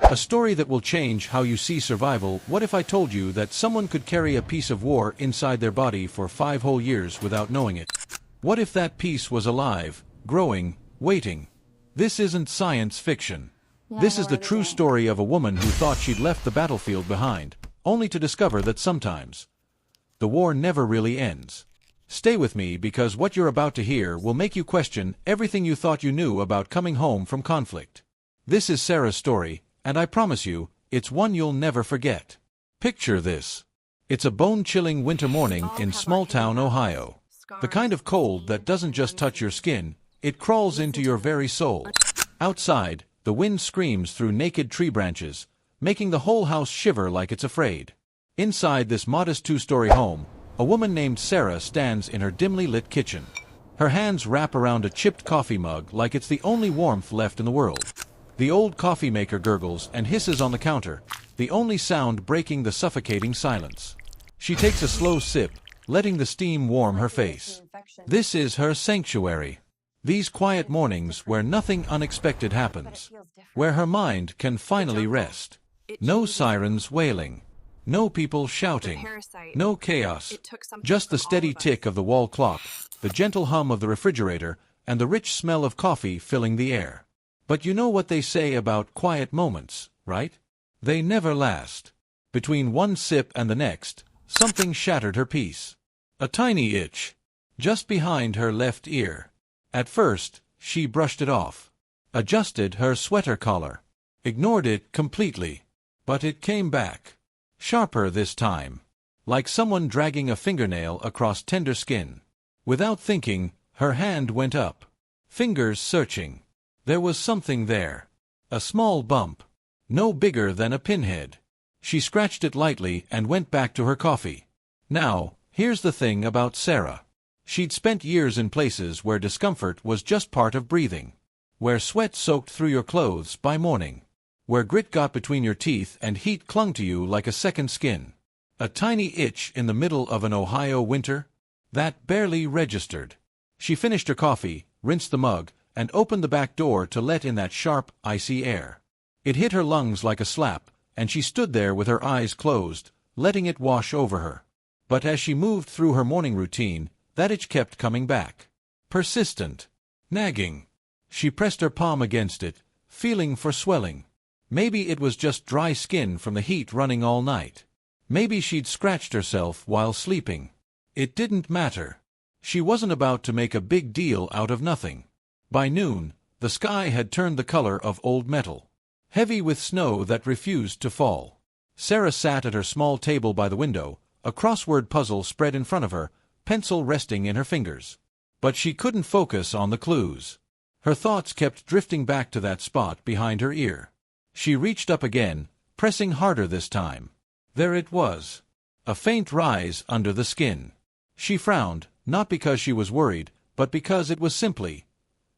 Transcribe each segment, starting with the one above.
A story that will change how you see survival. What if I told you that someone could carry a piece of war inside their body for 5 whole years without knowing it? What if that piece was alive, growing, waiting? This isn't science fiction. This is the true story of a woman who thought she'd left the battlefield behind, only to discover that sometimes the war never really ends. Stay with me because what you're about to hear will make you question everything you thought you knew about coming home from conflict. This is Sarah's story, and I promise you, it's one you'll never forget. Picture this. It's a bone-chilling winter morning in small-town Ohio. The kind of cold that doesn't just touch your skin, it crawls into your very soul. Outside, the wind screams through naked tree branches, making the whole house shiver like it's afraid. Inside this modest 2-story home, a woman named Sarah stands in her dimly lit kitchen. Her hands wrap around a chipped coffee mug like it's the only warmth left in the world. The old coffee maker gurgles and hisses on the counter, the only sound breaking the suffocating silence. She takes a slow sip, letting the steam warm her face. This is her sanctuary. These quiet mornings where nothing unexpected happens, where her mind can finally rest. No sirens wailing, no people shouting, no chaos, just the steady tick of the wall clock, the gentle hum of the refrigerator, and the rich smell of coffee filling the air. But you know what they say about quiet moments, right? They never last. Between one sip and the next, something shattered her peace. A tiny itch, just behind her left ear. At first, she brushed it off, adjusted her sweater collar, ignored it completely. But it came back, sharper this time, like someone dragging a fingernail across tender skin. Without thinking, her hand went up, fingers searching. There was something there, a small bump, no bigger than a pinhead. She scratched it lightly and went back to her coffee. Now, here's the thing about Sarah. She'd spent years in places where discomfort was just part of breathing, where sweat soaked through your clothes by morning, where grit got between your teeth and heat clung to you like a second skin. A tiny itch in the middle of an Ohio winter? That barely registered. She finished her coffee, rinsed the mug, and opened the back door to let in that sharp, icy air. It hit her lungs like a slap, and she stood there with her eyes closed, letting it wash over her. But as she moved through her morning routine, that itch kept coming back. Persistent. Nagging. She pressed her palm against it, feeling for swelling. Maybe it was just dry skin from the heat running all night. Maybe she'd scratched herself while sleeping. It didn't matter. She wasn't about to make a big deal out of nothing. By noon, the sky had turned the color of old metal, heavy with snow that refused to fall. Sarah sat at her small table by the window, a crossword puzzle spread in front of her, pencil resting in her fingers. But she couldn't focus on the clues. Her thoughts kept drifting back to that spot behind her ear. She reached up again, pressing harder this time. There it was. A faint rise under the skin. She frowned, not because she was worried, but because it was simply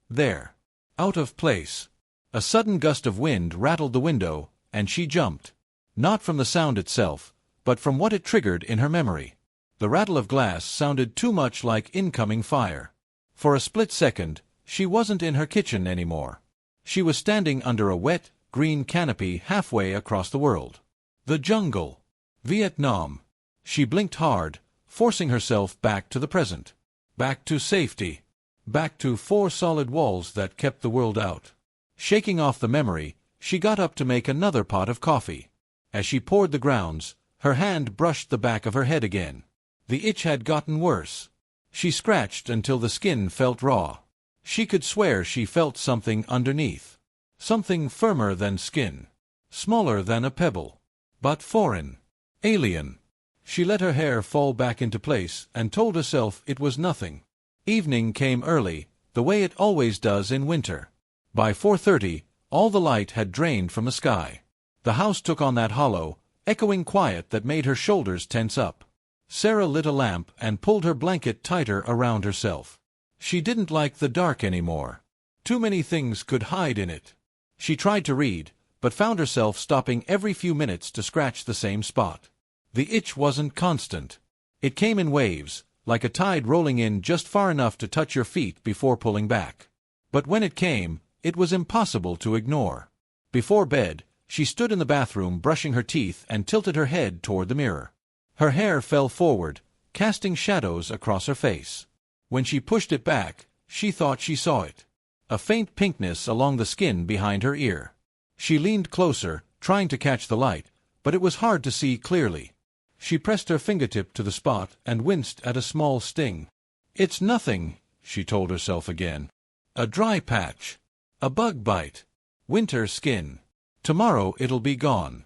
there. Out of place. A sudden gust of wind rattled the window, and she jumped. Not from the sound itself, but from what it triggered in her memory. The rattle of glass sounded too much like incoming fire. For a split second, she wasn't in her kitchen anymore. She was standing under a wet, green canopy halfway across the world. The jungle. Vietnam. She blinked hard, forcing herself back to the present. Back to safety. Back to 4 solid walls that kept the world out. Shaking off the memory, she got up to make another pot of coffee. As she poured the grounds, her hand brushed the back of her head again. The itch had gotten worse. She scratched until the skin felt raw. She could swear she felt something underneath. Something firmer than skin. Smaller than a pebble. But foreign. Alien. She let her hair fall back into place and told herself it was nothing. Evening came early, the way it always does in winter. By 4:30, all the light had drained from the sky. The house took on that hollow, echoing quiet that made her shoulders tense up. Sarah lit a lamp and pulled her blanket tighter around herself. She didn't like the dark anymore. Too many things could hide in it. She tried to read, but found herself stopping every few minutes to scratch the same spot. The itch wasn't constant. It came in waves, like a tide rolling in just far enough to touch your feet before pulling back. But when it came, it was impossible to ignore. Before bed, She stood in the bathroom brushing her teeth and tilted her head toward the mirror. Her hair fell forward, casting shadows across her face. When she pushed it back, she thought she saw it. A faint pinkness along the skin behind her ear. She leaned closer, trying to catch the light, but it was hard to see clearly. She pressed her fingertip to the spot and winced at a small sting. "It's nothing," she told herself again. "A dry patch. A bug bite. Winter skin. Tomorrow it'll be gone."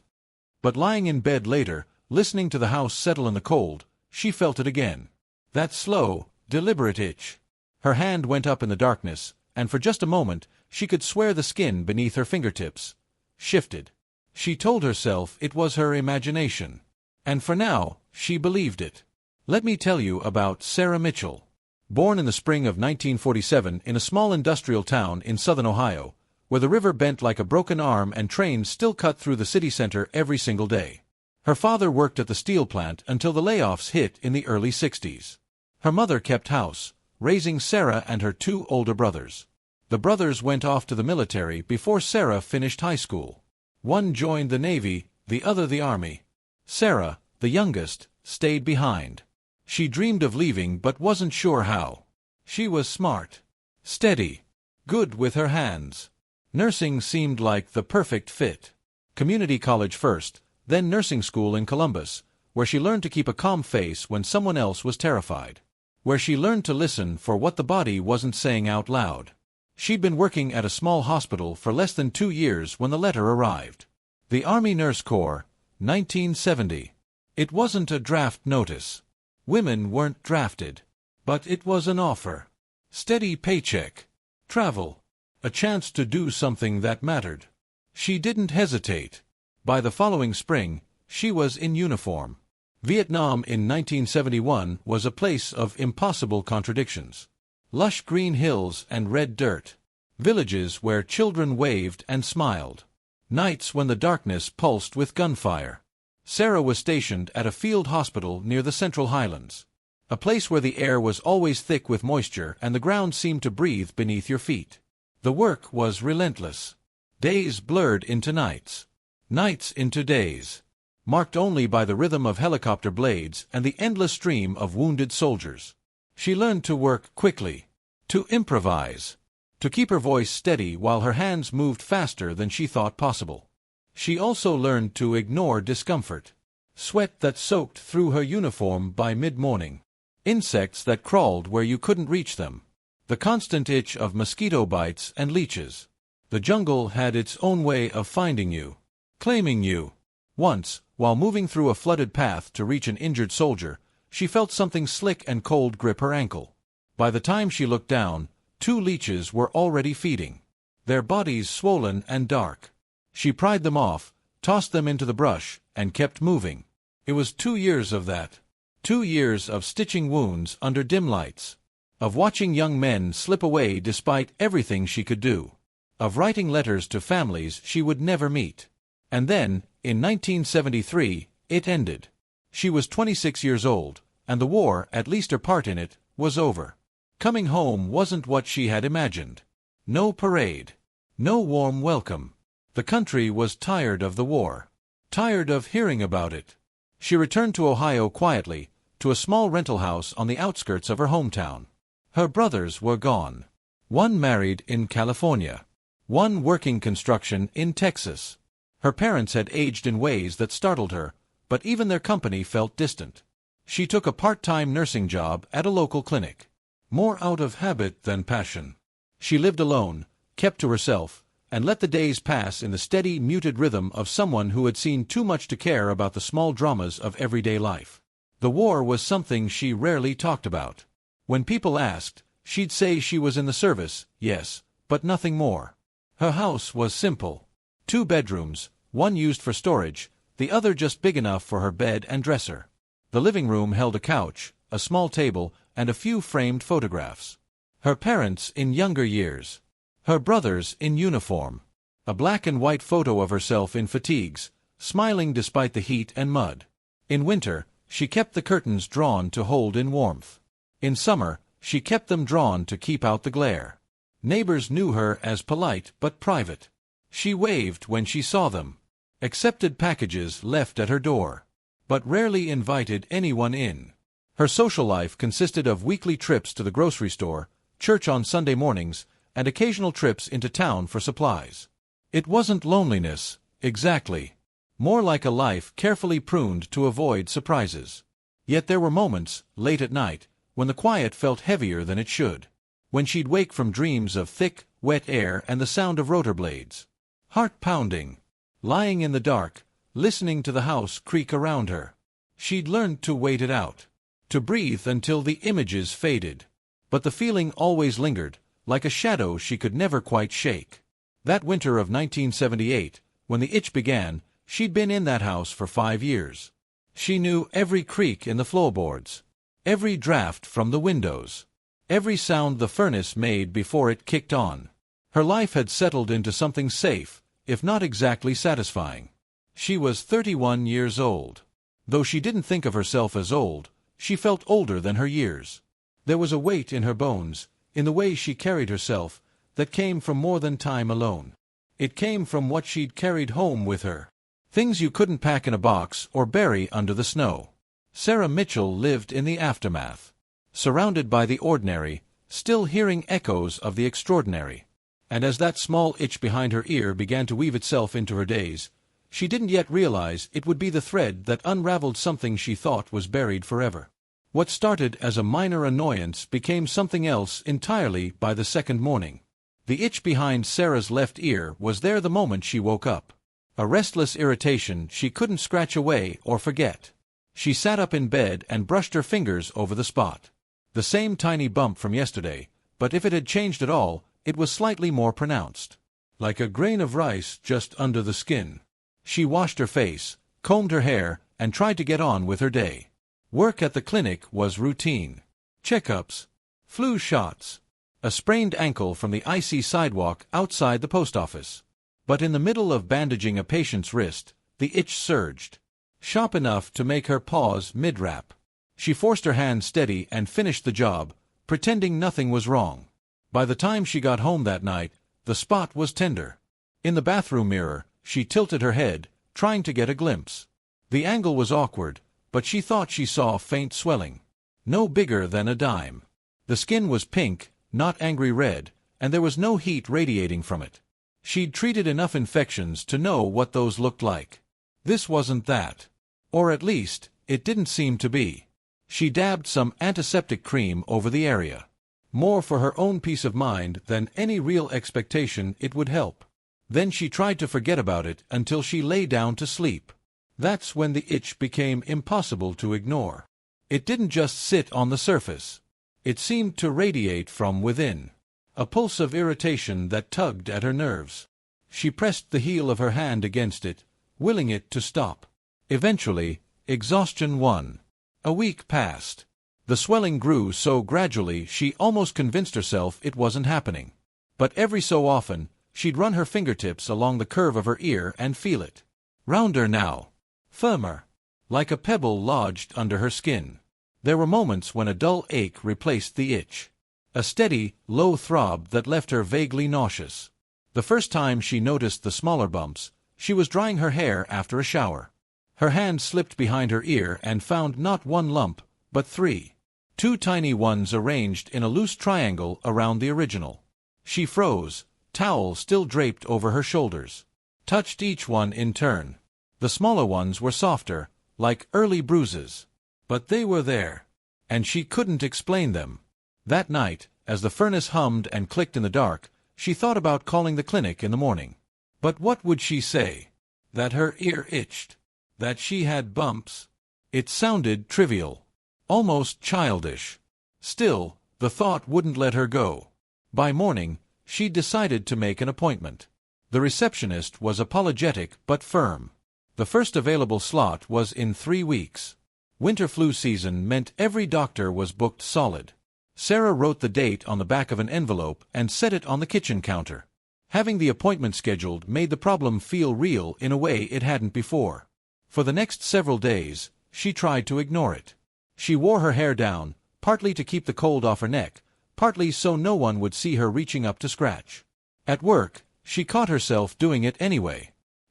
But lying in bed later, listening to the house settle in the cold, she felt it again. That slow, deliberate itch. Her hand went up in the darkness, and for just a moment, she could swear the skin beneath her fingertips shifted. She told herself it was her imagination. And for now, she believed it. Let me tell you about Sarah Mitchell. Born in the spring of 1947 in a small industrial town in southern Ohio, where the river bent like a broken arm and trains still cut through the city center every single day. Her father worked at the steel plant until the layoffs hit in the early 60s. Her mother kept house, raising Sarah and her 2 older brothers. The brothers went off to the military before Sarah finished high school. One joined the Navy, the other the Army. Sarah, the youngest, stayed behind. She dreamed of leaving but wasn't sure how. She was smart, steady, good with her hands. Nursing seemed like the perfect fit. Community college first, then nursing school in Columbus, where she learned to keep a calm face when someone else was terrified. Where she learned to listen for what the body wasn't saying out loud. She'd been working at a small hospital for less than 2 years when the letter arrived. The Army Nurse Corps, 1970. It wasn't a draft notice. Women weren't drafted. But it was an offer. Steady paycheck. Travel. A chance to do something that mattered. She didn't hesitate. By the following spring, she was in uniform. Vietnam in 1971 was a place of impossible contradictions. Lush green hills and red dirt. Villages where children waved and smiled. Nights when the darkness pulsed with gunfire. Sarah was stationed at a field hospital near the Central Highlands. A place where the air was always thick with moisture and the ground seemed to breathe beneath your feet. The work was relentless. Days blurred into nights. Nights into days. Marked only by the rhythm of helicopter blades and the endless stream of wounded soldiers. She learned to work quickly. To improvise. To keep her voice steady while her hands moved faster than she thought possible. She also learned to ignore discomfort. Sweat that soaked through her uniform by mid-morning. Insects that crawled where you couldn't reach them. The constant itch of mosquito bites and leeches. The jungle had its own way of finding you. Claiming you. Once, while moving through a flooded path to reach an injured soldier, she felt something slick and cold grip her ankle. By the time she looked down, 2 leeches were already feeding. Their bodies swollen and dark. She pried them off, tossed them into the brush, and kept moving. It was 2 years of that. 2 years of stitching wounds under dim lights. Of watching young men slip away despite everything she could do. Of writing letters to families she would never meet. And then, in 1973, it ended. She was 26 years old, and the war, at least her part in it, was over. Coming home wasn't what she had imagined. No parade. No warm welcome. The country was tired of the war. Tired of hearing about it. She returned to Ohio quietly, to a small rental house on the outskirts of her hometown. Her brothers were gone. One married in California. One working construction in Texas. Her parents had aged in ways that startled her, but even their company felt distant. She took a part-time nursing job at a local clinic. More out of habit than passion. She lived alone, kept to herself, and let the days pass in the steady, muted rhythm of someone who had seen too much to care about the small dramas of everyday life. The war was something she rarely talked about. When people asked, she'd say she was in the service, yes, but nothing more. Her house was simple. 2 bedrooms, one used for storage, the other just big enough for her bed and dresser. The living room held a couch, a small table, and a few framed photographs. Her parents in younger years. Her brothers in uniform. A black and white photo of herself in fatigues, smiling despite the heat and mud. In winter, she kept the curtains drawn to hold in warmth. In summer, she kept them drawn to keep out the glare. Neighbors knew her as polite but private. She waved when she saw them. accepted packages left at her door, but rarely invited anyone in. Her social life consisted of weekly trips to the grocery store, church on Sunday mornings, and occasional trips into town for supplies. It wasn't loneliness, exactly. More like a life carefully pruned to avoid surprises. Yet there were moments, late at night, when the quiet felt heavier than it should. When she'd wake from dreams of thick, wet air and the sound of rotor blades. Heart pounding. Lying in the dark, listening to the house creak around her. She'd learned to wait it out. To breathe until the images faded. But the feeling always lingered, like a shadow she could never quite shake. That winter of 1978, when the itch began, she'd been in that house for 5 years. She knew every creak in the floorboards, every draft from the windows, every sound the furnace made before it kicked on. Her life had settled into something safe, if not exactly satisfying. She was 31 years old. Though she didn't think of herself as old, she felt older than her years. There was a weight in her bones, in the way she carried herself, that came from more than time alone. It came from what she'd carried home with her. Things you couldn't pack in a box or bury under the snow. Sarah Mitchell lived in the aftermath. Surrounded by the ordinary, still hearing echoes of the extraordinary. And as that small itch behind her ear began to weave itself into her days, she didn't yet realize it would be the thread that unraveled something she thought was buried forever. What started as a minor annoyance became something else entirely by the second morning. The itch behind Sarah's left ear was there the moment she woke up. A restless irritation she couldn't scratch away or forget. She sat up in bed and brushed her fingers over the spot. The same tiny bump from yesterday, but if it had changed at all, it was slightly more pronounced. Like a grain of rice just under the skin. She washed her face, combed her hair, and tried to get on with her day. Work at the clinic was routine. Checkups, flu shots, a sprained ankle from the icy sidewalk outside the post office. But in the middle of bandaging a patient's wrist, the itch surged. Sharp enough to make her pause mid-rap. She forced her hand steady and finished the job, pretending nothing was wrong. By the time she got home that night, the spot was tender. In the bathroom mirror, she tilted her head, trying to get a glimpse. The angle was awkward, but she thought she saw faint swelling. No bigger than a dime. The skin was pink, not angry red, and there was no heat radiating from it. She'd treated enough infections to know what those looked like. This wasn't that. Or at least, it didn't seem to be. She dabbed some antiseptic cream over the area. More for her own peace of mind than any real expectation it would help. Then she tried to forget about it until she lay down to sleep. That's when the itch became impossible to ignore. It didn't just sit on the surface. It seemed to radiate from within. A pulse of irritation that tugged at her nerves. She pressed the heel of her hand against it, willing it to stop. Eventually, exhaustion won. A week passed. The swelling grew so gradually she almost convinced herself it wasn't happening. But every so often, she'd run her fingertips along the curve of her ear and feel it. Rounder now. Firmer. Like a pebble lodged under her skin. There were moments when a dull ache replaced the itch. A steady, low throb that left her vaguely nauseous. The first time she noticed the smaller bumps, she was drying her hair after a shower. Her hand slipped behind her ear and found not one lump, but 3. 2 tiny ones arranged in a loose triangle around the original. She froze, towel still draped over her shoulders. Touched each one in turn. The smaller ones were softer, like early bruises. But they were there. And she couldn't explain them. That night, as the furnace hummed and clicked in the dark, she thought about calling the clinic in the morning. But what would she say? That her ear itched? That she had bumps? It sounded trivial. Almost childish. Still, the thought wouldn't let her go. By morning, she'd decided to make an appointment. The receptionist was apologetic but firm. The first available slot was in 3 weeks. Winter flu season meant every doctor was booked solid. Sarah wrote the date on the back of an envelope and set it on the kitchen counter. Having the appointment scheduled made the problem feel real in a way it hadn't before. For the next several days, she tried to ignore it. She wore her hair down, partly to keep the cold off her neck, partly so no one would see her reaching up to scratch. At work, she caught herself doing it anyway.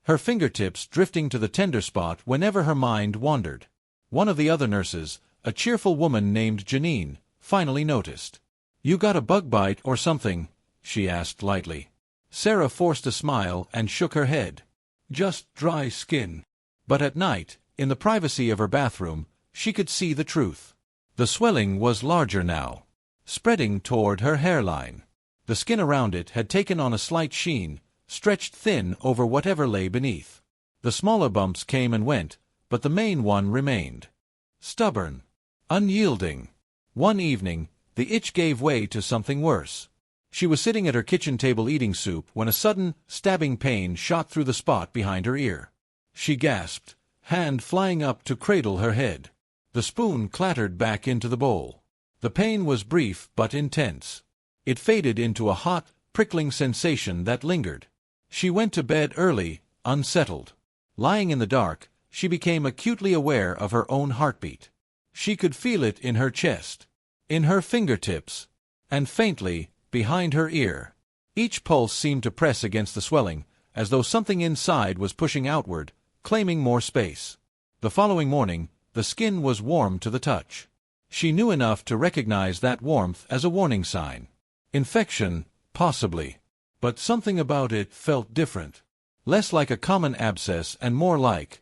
her fingertips drifting to the tender spot whenever her mind wandered. One of the other nurses, a cheerful woman named Janine, finally noticed. "You got a bug bite or something?" she asked lightly. Sarah forced a smile and shook her head. "Just dry skin." But at night, in the privacy of her bathroom, she could see the truth. The swelling was larger now, spreading toward her hairline. The skin around it had taken on a slight sheen, stretched thin over whatever lay beneath. The smaller bumps came and went, but the main one remained. Stubborn. Unyielding. One evening, the itch gave way to something worse. She was sitting at her kitchen table eating soup when a sudden, stabbing pain shot through the spot behind her ear. She gasped, hand flying up to cradle her head. The spoon clattered back into the bowl. The pain was brief but intense. It faded into a hot, prickling sensation that lingered. She went to bed early, unsettled. Lying in the dark, she became acutely aware of her own heartbeat. She could feel it in her chest, in her fingertips, and faintly, behind her ear. Each pulse seemed to press against the swelling, as though something inside was pushing outward, claiming more space. The following morning, the skin was warm to the touch. She knew enough to recognize that warmth as a warning sign. Infection, possibly. But something about it felt different. Less like a common abscess and more like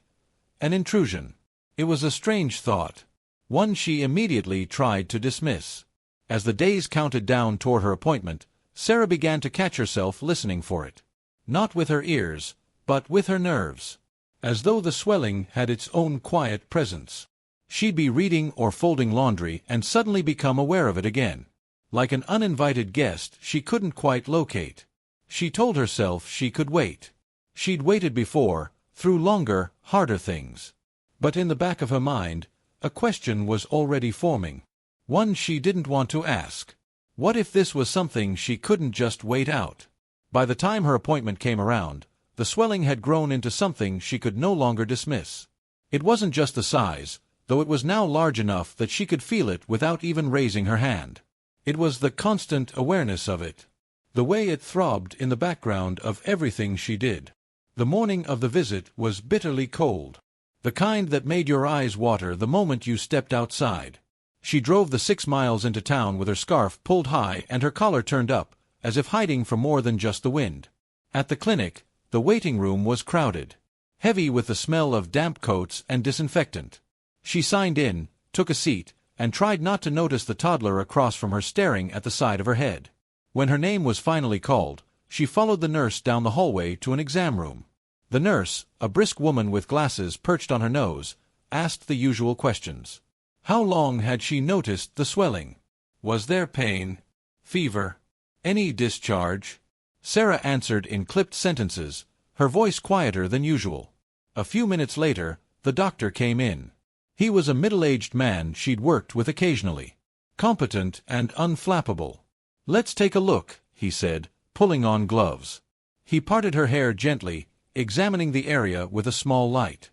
an intrusion. It was a strange thought, one she immediately tried to dismiss. As the days counted down toward her appointment, Sarah began to catch herself listening for it. Not with her ears, but with her nerves. As though the swelling had its own quiet presence. She'd be reading or folding laundry and suddenly become aware of it again. Like an uninvited guest she couldn't quite locate. She told herself she could wait. She'd waited before, through longer, harder things. But in the back of her mind, a question was already forming. One she didn't want to ask. What if this was something she couldn't just wait out? By the time her appointment came around, the swelling had grown into something she could no longer dismiss. It wasn't just the size, though it was now large enough that she could feel it without even raising her hand. It was the constant awareness of it. The way it throbbed in the background of everything she did. The morning of the visit was bitterly cold. The kind that made your eyes water the moment you stepped outside. She drove the 6 miles into town with her scarf pulled high and her collar turned up, as if hiding from more than just the wind. At the clinic, the waiting room was crowded. Heavy with the smell of damp coats and disinfectant. She signed in, took a seat, and tried not to notice the toddler across from her staring at the side of her head. When her name was finally called, she followed the nurse down the hallway to an exam room. The nurse, a brisk woman with glasses perched on her nose, asked the usual questions. How long had she noticed the swelling? Was there pain? Fever? Any discharge? Sarah answered in clipped sentences, her voice quieter than usual. A few minutes later, the doctor came in. He was a middle-aged man she'd worked with occasionally. Competent and unflappable. "Let's take a look," he said, pulling on gloves. He parted her hair gently, examining the area with a small light.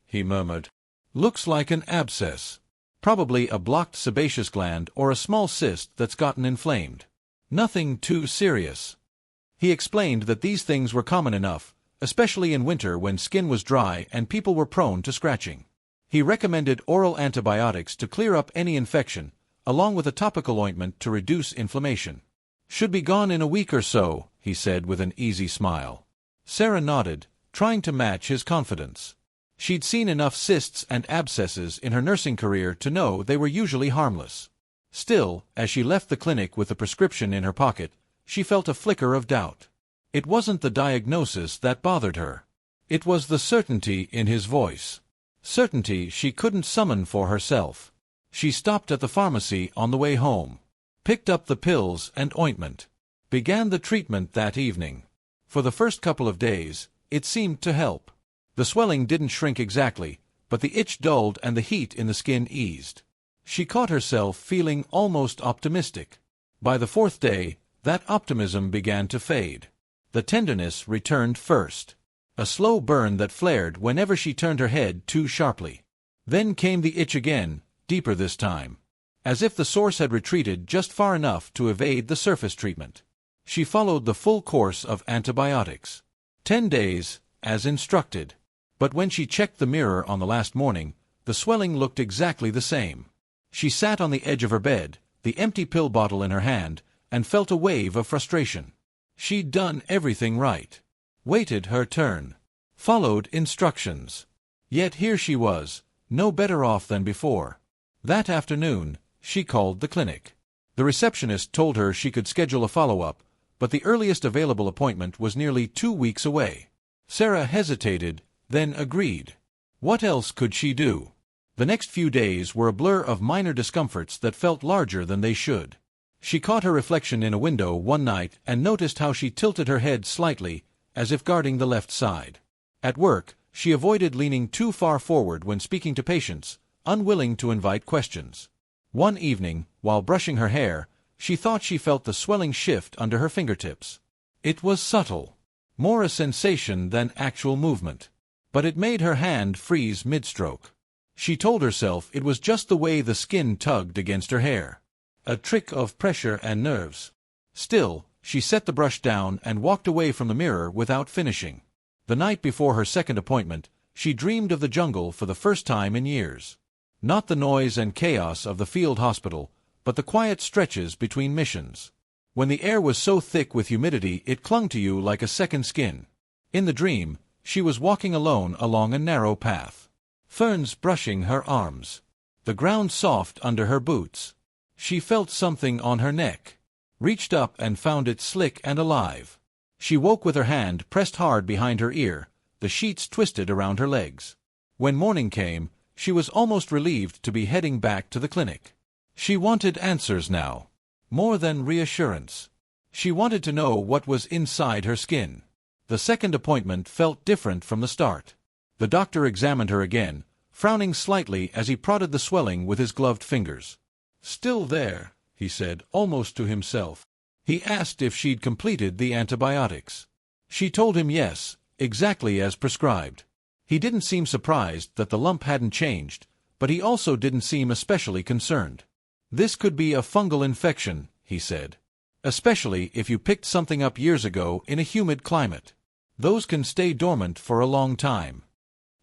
He murmured. "Looks like an abscess. Probably a blocked sebaceous gland or a small cyst that's gotten inflamed. Nothing too serious." He explained that these things were common enough, especially in winter when skin was dry and people were prone to scratching. He recommended oral antibiotics to clear up any infection, along with a topical ointment to reduce inflammation. "Should be gone in a week or so," he said with an easy smile. Sarah nodded, trying to match his confidence. She'd seen enough cysts and abscesses in her nursing career to know they were usually harmless. Still, as she left the clinic with the prescription in her pocket, she felt a flicker of doubt. It wasn't the diagnosis that bothered her. It was the certainty in his voice. Certainty she couldn't summon for herself. She stopped at the pharmacy on the way home. Picked up the pills and ointment. Began the treatment that evening. For the first couple of days, it seemed to help. The swelling didn't shrink exactly, but the itch dulled and the heat in the skin eased. She caught herself feeling almost optimistic. By the 4th day, that optimism began to fade. The tenderness returned first. A slow burn that flared whenever she turned her head too sharply. Then came the itch again, deeper this time. As if the source had retreated just far enough to evade the surface treatment. She followed the full course of antibiotics. 10 days, as instructed. But when she checked the mirror on the last morning, the swelling looked exactly the same. She sat on the edge of her bed, the empty pill bottle in her hand, and felt a wave of frustration. She'd done everything right. Waited her turn. Followed instructions. Yet here she was, no better off than before. That afternoon, she called the clinic. The receptionist told her she could schedule a follow-up, but the earliest available appointment was nearly 2 weeks away. Sarah hesitated, then agreed. What else could she do? The next few days were a blur of minor discomforts that felt larger than they should. She caught her reflection in a window one night and noticed how she tilted her head slightly, as if guarding the left side. At work, she avoided leaning too far forward when speaking to patients, unwilling to invite questions. One evening, while brushing her hair, she thought she felt the swelling shift under her fingertips. It was subtle, more a sensation than actual movement. But it made her hand freeze mid-stroke. She told herself it was just the way the skin tugged against her hair. A trick of pressure and nerves. Still, she set the brush down and walked away from the mirror without finishing. The night before her second appointment, she dreamed of the jungle for the first time in years. Not the noise and chaos of the field hospital, but the quiet stretches between missions. When the air was so thick with humidity it clung to you like a second skin. In the dream, she was walking alone along a narrow path. Ferns brushing her arms. The ground soft under her boots. She felt something on her neck. Reached up and found it slick and alive. She woke with her hand pressed hard behind her ear, the sheets twisted around her legs. When morning came, she was almost relieved to be heading back to the clinic. She wanted answers now. More than reassurance. She wanted to know what was inside her skin. The second appointment felt different from the start. The doctor examined her again, frowning slightly as he prodded the swelling with his gloved fingers. "Still there," he said, almost to himself. He asked if she'd completed the antibiotics. She told him yes, exactly as prescribed. He didn't seem surprised that the lump hadn't changed, but he also didn't seem especially concerned. "This could be a fungal infection," he said. "Especially if you picked something up years ago in a humid climate. Those can stay dormant for a long time."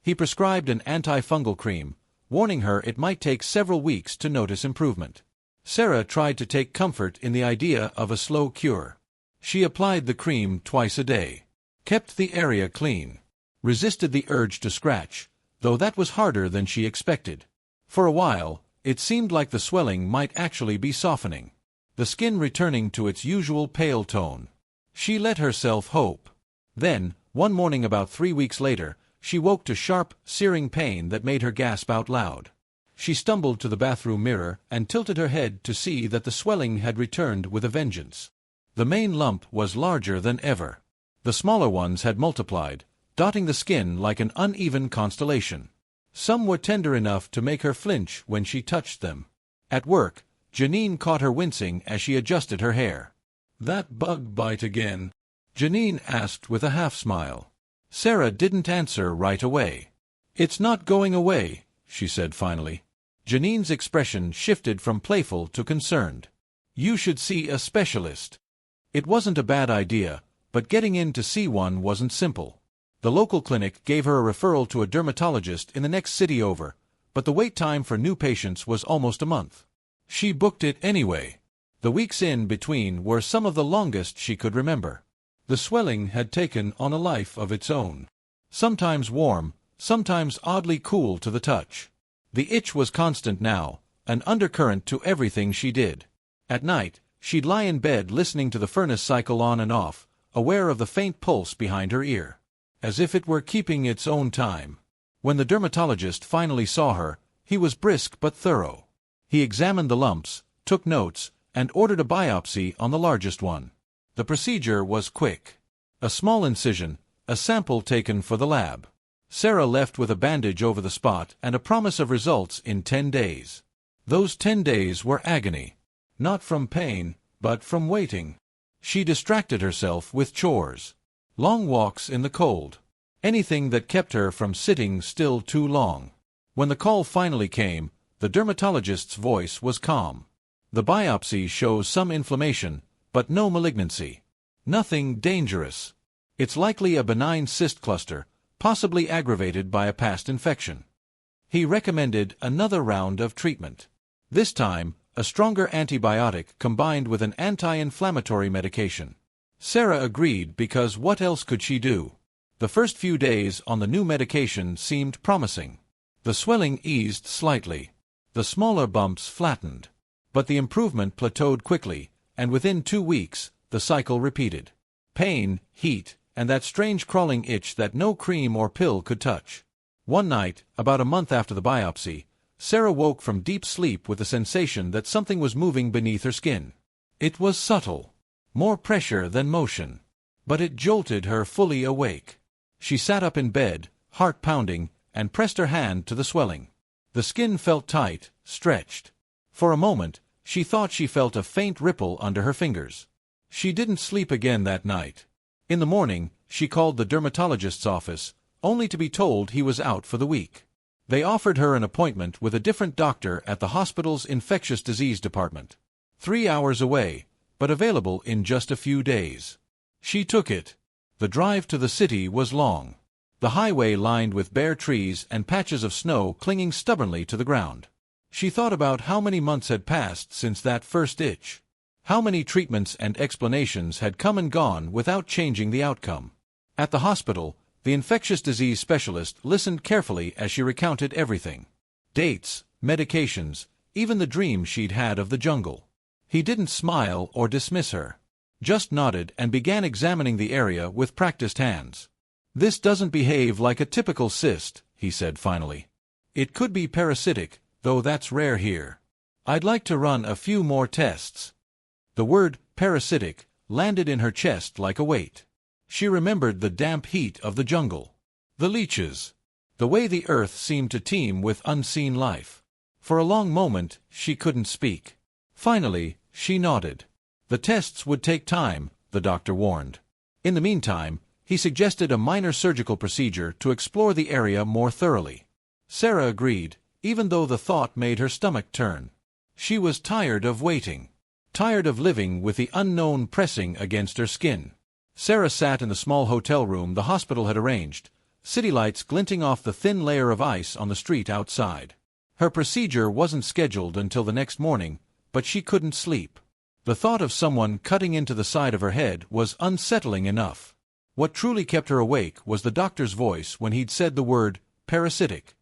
He prescribed an antifungal cream, warning her it might take several weeks to notice improvement. Sarah tried to take comfort in the idea of a slow cure. She applied the cream twice a day. Kept the area clean. Resisted the urge to scratch, though that was harder than she expected. For a while, it seemed like the swelling might actually be softening. The skin returning to its usual pale tone. She let herself hope. Then, one morning about 3 weeks later, she woke to sharp, searing pain that made her gasp out loud. She stumbled to the bathroom mirror and tilted her head to see that the swelling had returned with a vengeance. The main lump was larger than ever. The smaller ones had multiplied, dotting the skin like an uneven constellation. Some were tender enough to make her flinch when she touched them. At work, Janine caught her wincing as she adjusted her hair. "That bug bite again?" Janine asked with a half-smile. Sarah didn't answer right away. "It's not going away," she said finally. Janine's expression shifted from playful to concerned. "You should see a specialist." It wasn't a bad idea, but getting in to see one wasn't simple. The local clinic gave her a referral to a dermatologist in the next city over, but the wait time for new patients was almost a month. She booked it anyway. The weeks in between were some of the longest she could remember. The swelling had taken on a life of its own. Sometimes warm, sometimes oddly cool to the touch. The itch was constant now, an undercurrent to everything she did. At night, she'd lie in bed listening to the furnace cycle on and off, aware of the faint pulse behind her ear. As if it were keeping its own time. When the dermatologist finally saw her, he was brisk but thorough. He examined the lumps, took notes, and ordered a biopsy on the largest one. The procedure was quick. A small incision, a sample taken for the lab. Sarah left with a bandage over the spot and a promise of results in 10 days. Those 10 days were agony. Not from pain, but from waiting. She distracted herself with chores. Long walks in the cold. Anything that kept her from sitting still too long. When the call finally came, the dermatologist's voice was calm. "The biopsy shows some inflammation, but no malignancy. Nothing dangerous. It's likely a benign cyst cluster, possibly aggravated by a past infection. He recommended another round of treatment. This time, a stronger antibiotic combined with an anti-inflammatory medication. Sarah agreed because what else could she do? The first few days on the new medication seemed promising. The swelling eased slightly. The smaller bumps flattened. But the improvement plateaued quickly, and within 2 weeks, the cycle repeated. Pain, heat, and that strange crawling itch that no cream or pill could touch. One night, about a month after the biopsy, Sarah woke from deep sleep with the sensation that something was moving beneath her skin. It was subtle. More pressure than motion. But it jolted her fully awake. She sat up in bed, heart pounding, and pressed her hand to the swelling. The skin felt tight, stretched. For a moment, she thought she felt a faint ripple under her fingers. She didn't sleep again that night. In the morning, she called the dermatologist's office, only to be told he was out for the week. They offered her an appointment with a different doctor at the hospital's infectious disease department. 3 hours away, but available in just a few days. She took it. The drive to the city was long. The highway lined with bare trees and patches of snow clinging stubbornly to the ground. She thought about how many months had passed since that first itch. How many treatments and explanations had come and gone without changing the outcome. At the hospital, the infectious disease specialist listened carefully as she recounted everything. Dates, medications, even the dream she'd had of the jungle. He didn't smile or dismiss her. Just nodded and began examining the area with practiced hands. "This doesn't behave like a typical cyst," he said finally. "It could be parasitic, though that's rare here. I'd like to run a few more tests." The word parasitic landed in her chest like a weight. She remembered the damp heat of the jungle. The leeches. The way the earth seemed to teem with unseen life. For a long moment, she couldn't speak. Finally, she nodded. The tests would take time, the doctor warned. In the meantime, he suggested a minor surgical procedure to explore the area more thoroughly. Sarah agreed, even though the thought made her stomach turn. She was tired of waiting. Tired of living with the unknown pressing against her skin. Sarah sat in the small hotel room the hospital had arranged, city lights glinting off the thin layer of ice on the street outside. Her procedure wasn't scheduled until the next morning, but she couldn't sleep. The thought of someone cutting into the side of her head was unsettling enough. What truly kept her awake was the doctor's voice when he'd said the word, parasitic.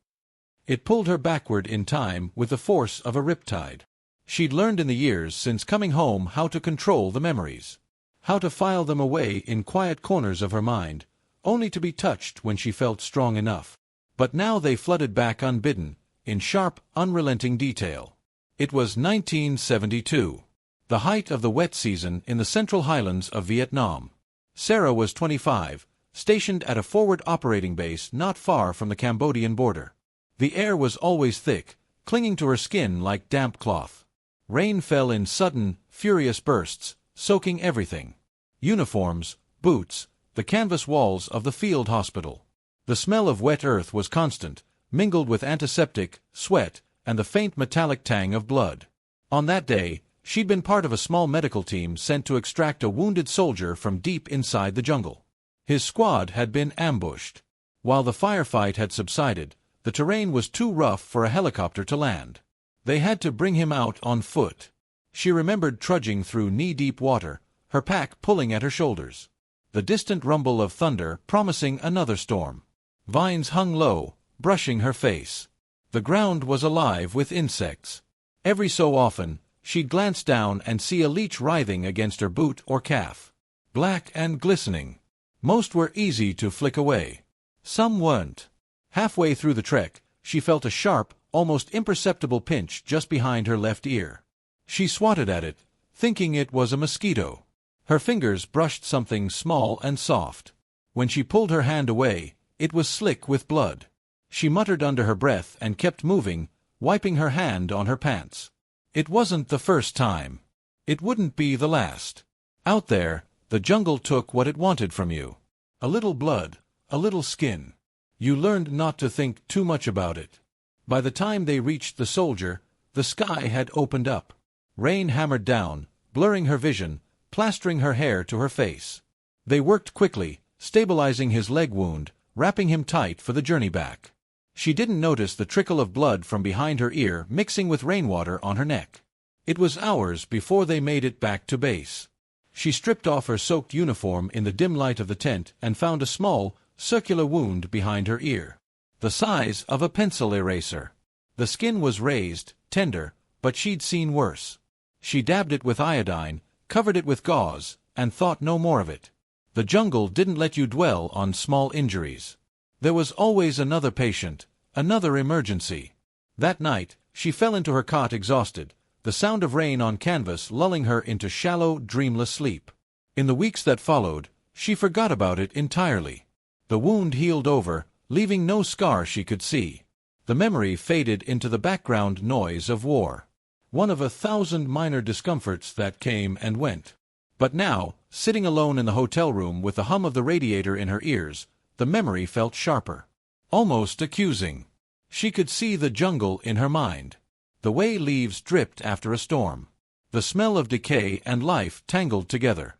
It pulled her backward in time with the force of a riptide. She'd learned in the years since coming home how to control the memories. How to file them away in quiet corners of her mind, only to be touched when she felt strong enough. But now they flooded back unbidden, in sharp, unrelenting detail. It was 1972, the height of the wet season in the central highlands of Vietnam. Sarah was 25, stationed at a forward operating base not far from the Cambodian border. The air was always thick, clinging to her skin like damp cloth. Rain fell in sudden, furious bursts, soaking everything. Uniforms, boots, the canvas walls of the field hospital. The smell of wet earth was constant, mingled with antiseptic, sweat, and the faint metallic tang of blood. On that day, she'd been part of a small medical team sent to extract a wounded soldier from deep inside the jungle. His squad had been ambushed. While the firefight had subsided, the terrain was too rough for a helicopter to land. They had to bring him out on foot. She remembered trudging through knee-deep water, her pack pulling at her shoulders. The distant rumble of thunder promising another storm. Vines hung low, brushing her face. The ground was alive with insects. Every so often, she'd glance down and see a leech writhing against her boot or calf. Black and glistening. Most were easy to flick away. Some weren't. Halfway through the trek, she felt a sharp, almost imperceptible pinch just behind her left ear. She swatted at it, thinking it was a mosquito. Her fingers brushed something small and soft. When she pulled her hand away, it was slick with blood. She muttered under her breath and kept moving, wiping her hand on her pants. It wasn't the first time. It wouldn't be the last. Out there, the jungle took what it wanted from you. A little blood, a little skin. You learned not to think too much about it. By the time they reached the soldier, the sky had opened up. Rain hammered down, blurring her vision, plastering her hair to her face. They worked quickly, stabilizing his leg wound, wrapping him tight for the journey back. She didn't notice the trickle of blood from behind her ear mixing with rainwater on her neck. It was hours before they made it back to base. She stripped off her soaked uniform in the dim light of the tent and found a small, circular wound behind her ear, the size of a pencil eraser. The skin was raised, tender, but she'd seen worse. She dabbed it with iodine, covered it with gauze, and thought no more of it. The jungle didn't let you dwell on small injuries. There was always another patient, another emergency. That night, she fell into her cot exhausted, the sound of rain on canvas lulling her into shallow, dreamless sleep. In the weeks that followed, she forgot about it entirely. The wound healed over, leaving no scar she could see. The memory faded into the background noise of war. One of 1,000 minor discomforts that came and went. But now, sitting alone in the hotel room with the hum of the radiator in her ears, the memory felt sharper. Almost accusing. She could see the jungle in her mind. The way leaves dripped after a storm. The smell of decay and life tangled together.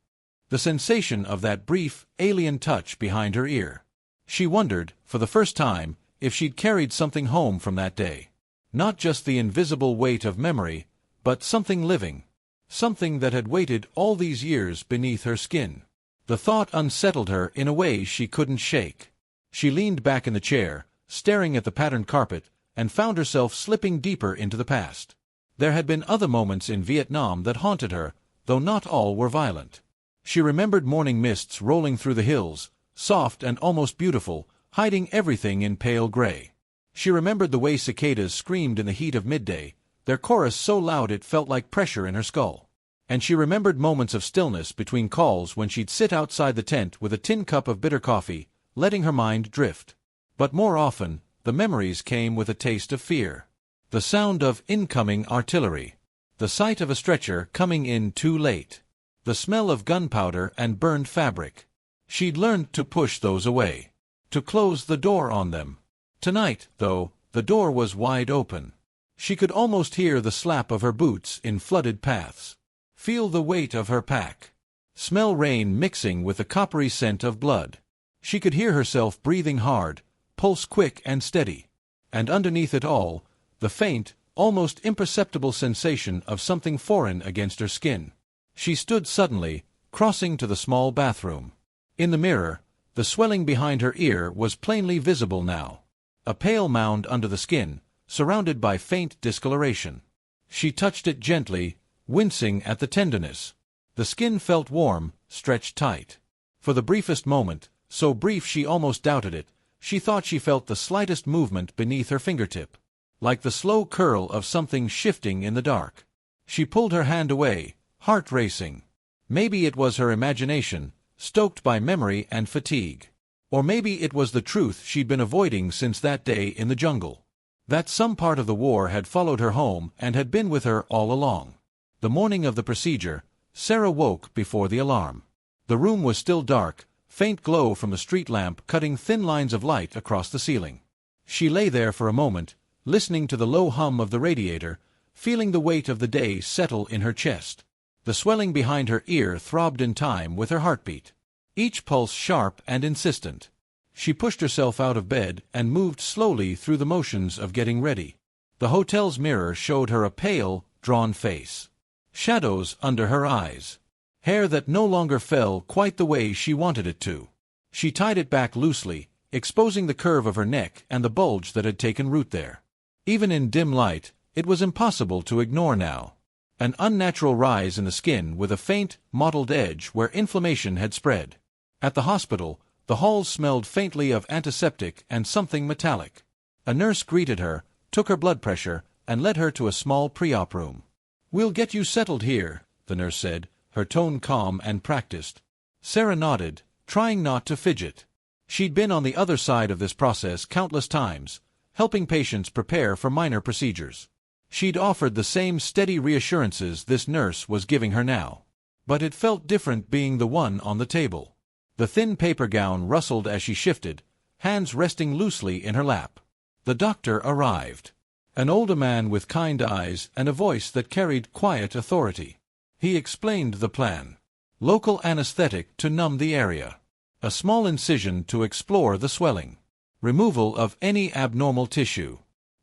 The sensation of that brief, alien touch behind her ear. She wondered, for the first time, if she'd carried something home from that day. Not just the invisible weight of memory, but something living. Something that had waited all these years beneath her skin. The thought unsettled her in a way she couldn't shake. She leaned back in the chair, staring at the patterned carpet, and found herself slipping deeper into the past. There had been other moments in Vietnam that haunted her, though not all were violent. She remembered morning mists rolling through the hills, soft and almost beautiful, hiding everything in pale gray. She remembered the way cicadas screamed in the heat of midday, their chorus so loud it felt like pressure in her skull. And she remembered moments of stillness between calls when she'd sit outside the tent with a tin cup of bitter coffee, letting her mind drift. But more often, the memories came with a taste of fear. The sound of incoming artillery. The sight of a stretcher coming in too late. The smell of gunpowder and burned fabric. She'd learned to push those away. To close the door on them. Tonight, though, the door was wide open. She could almost hear the slap of her boots in flooded paths. Feel the weight of her pack. Smell rain mixing with the coppery scent of blood. She could hear herself breathing hard, pulse quick and steady. And underneath it all, the faint, almost imperceptible sensation of something foreign against her skin. She stood suddenly, crossing to the small bathroom. In the mirror, the swelling behind her ear was plainly visible now. A pale mound under the skin, surrounded by faint discoloration. She touched it gently, wincing at the tenderness. The skin felt warm, stretched tight. For the briefest moment, so brief she almost doubted it, she thought she felt the slightest movement beneath her fingertip. Like the slow curl of something shifting in the dark. She pulled her hand away, heart racing. Maybe it was her imagination, stoked by memory and fatigue. Or maybe it was the truth she'd been avoiding since that day in the jungle. That some part of the war had followed her home and had been with her all along. The morning of the procedure, Sarah woke before the alarm. The room was still dark, faint glow from the street lamp cutting thin lines of light across the ceiling. She lay there for a moment, listening to the low hum of the radiator, feeling the weight of the day settle in her chest. The swelling behind her ear throbbed in time with her heartbeat. Each pulse sharp and insistent. She pushed herself out of bed and moved slowly through the motions of getting ready. The hotel's mirror showed her a pale, drawn face. Shadows under her eyes. Hair that no longer fell quite the way she wanted it to. She tied it back loosely, exposing the curve of her neck and the bulge that had taken root there. Even in dim light, it was impossible to ignore now. An unnatural rise in the skin with a faint, mottled edge where inflammation had spread. At the hospital, the halls smelled faintly of antiseptic and something metallic. A nurse greeted her, took her blood pressure, and led her to a small pre-op room. "We'll get you settled here," the nurse said, her tone calm and practiced. Sarah nodded, trying not to fidget. She'd been on the other side of this process countless times, helping patients prepare for minor procedures. She'd offered the same steady reassurances this nurse was giving her now. But it felt different being the one on the table. The thin paper gown rustled as she shifted, hands resting loosely in her lap. The doctor arrived. An older man with kind eyes and a voice that carried quiet authority. He explained the plan. Local anesthetic to numb the area. A small incision to explore the swelling. Removal of any abnormal tissue.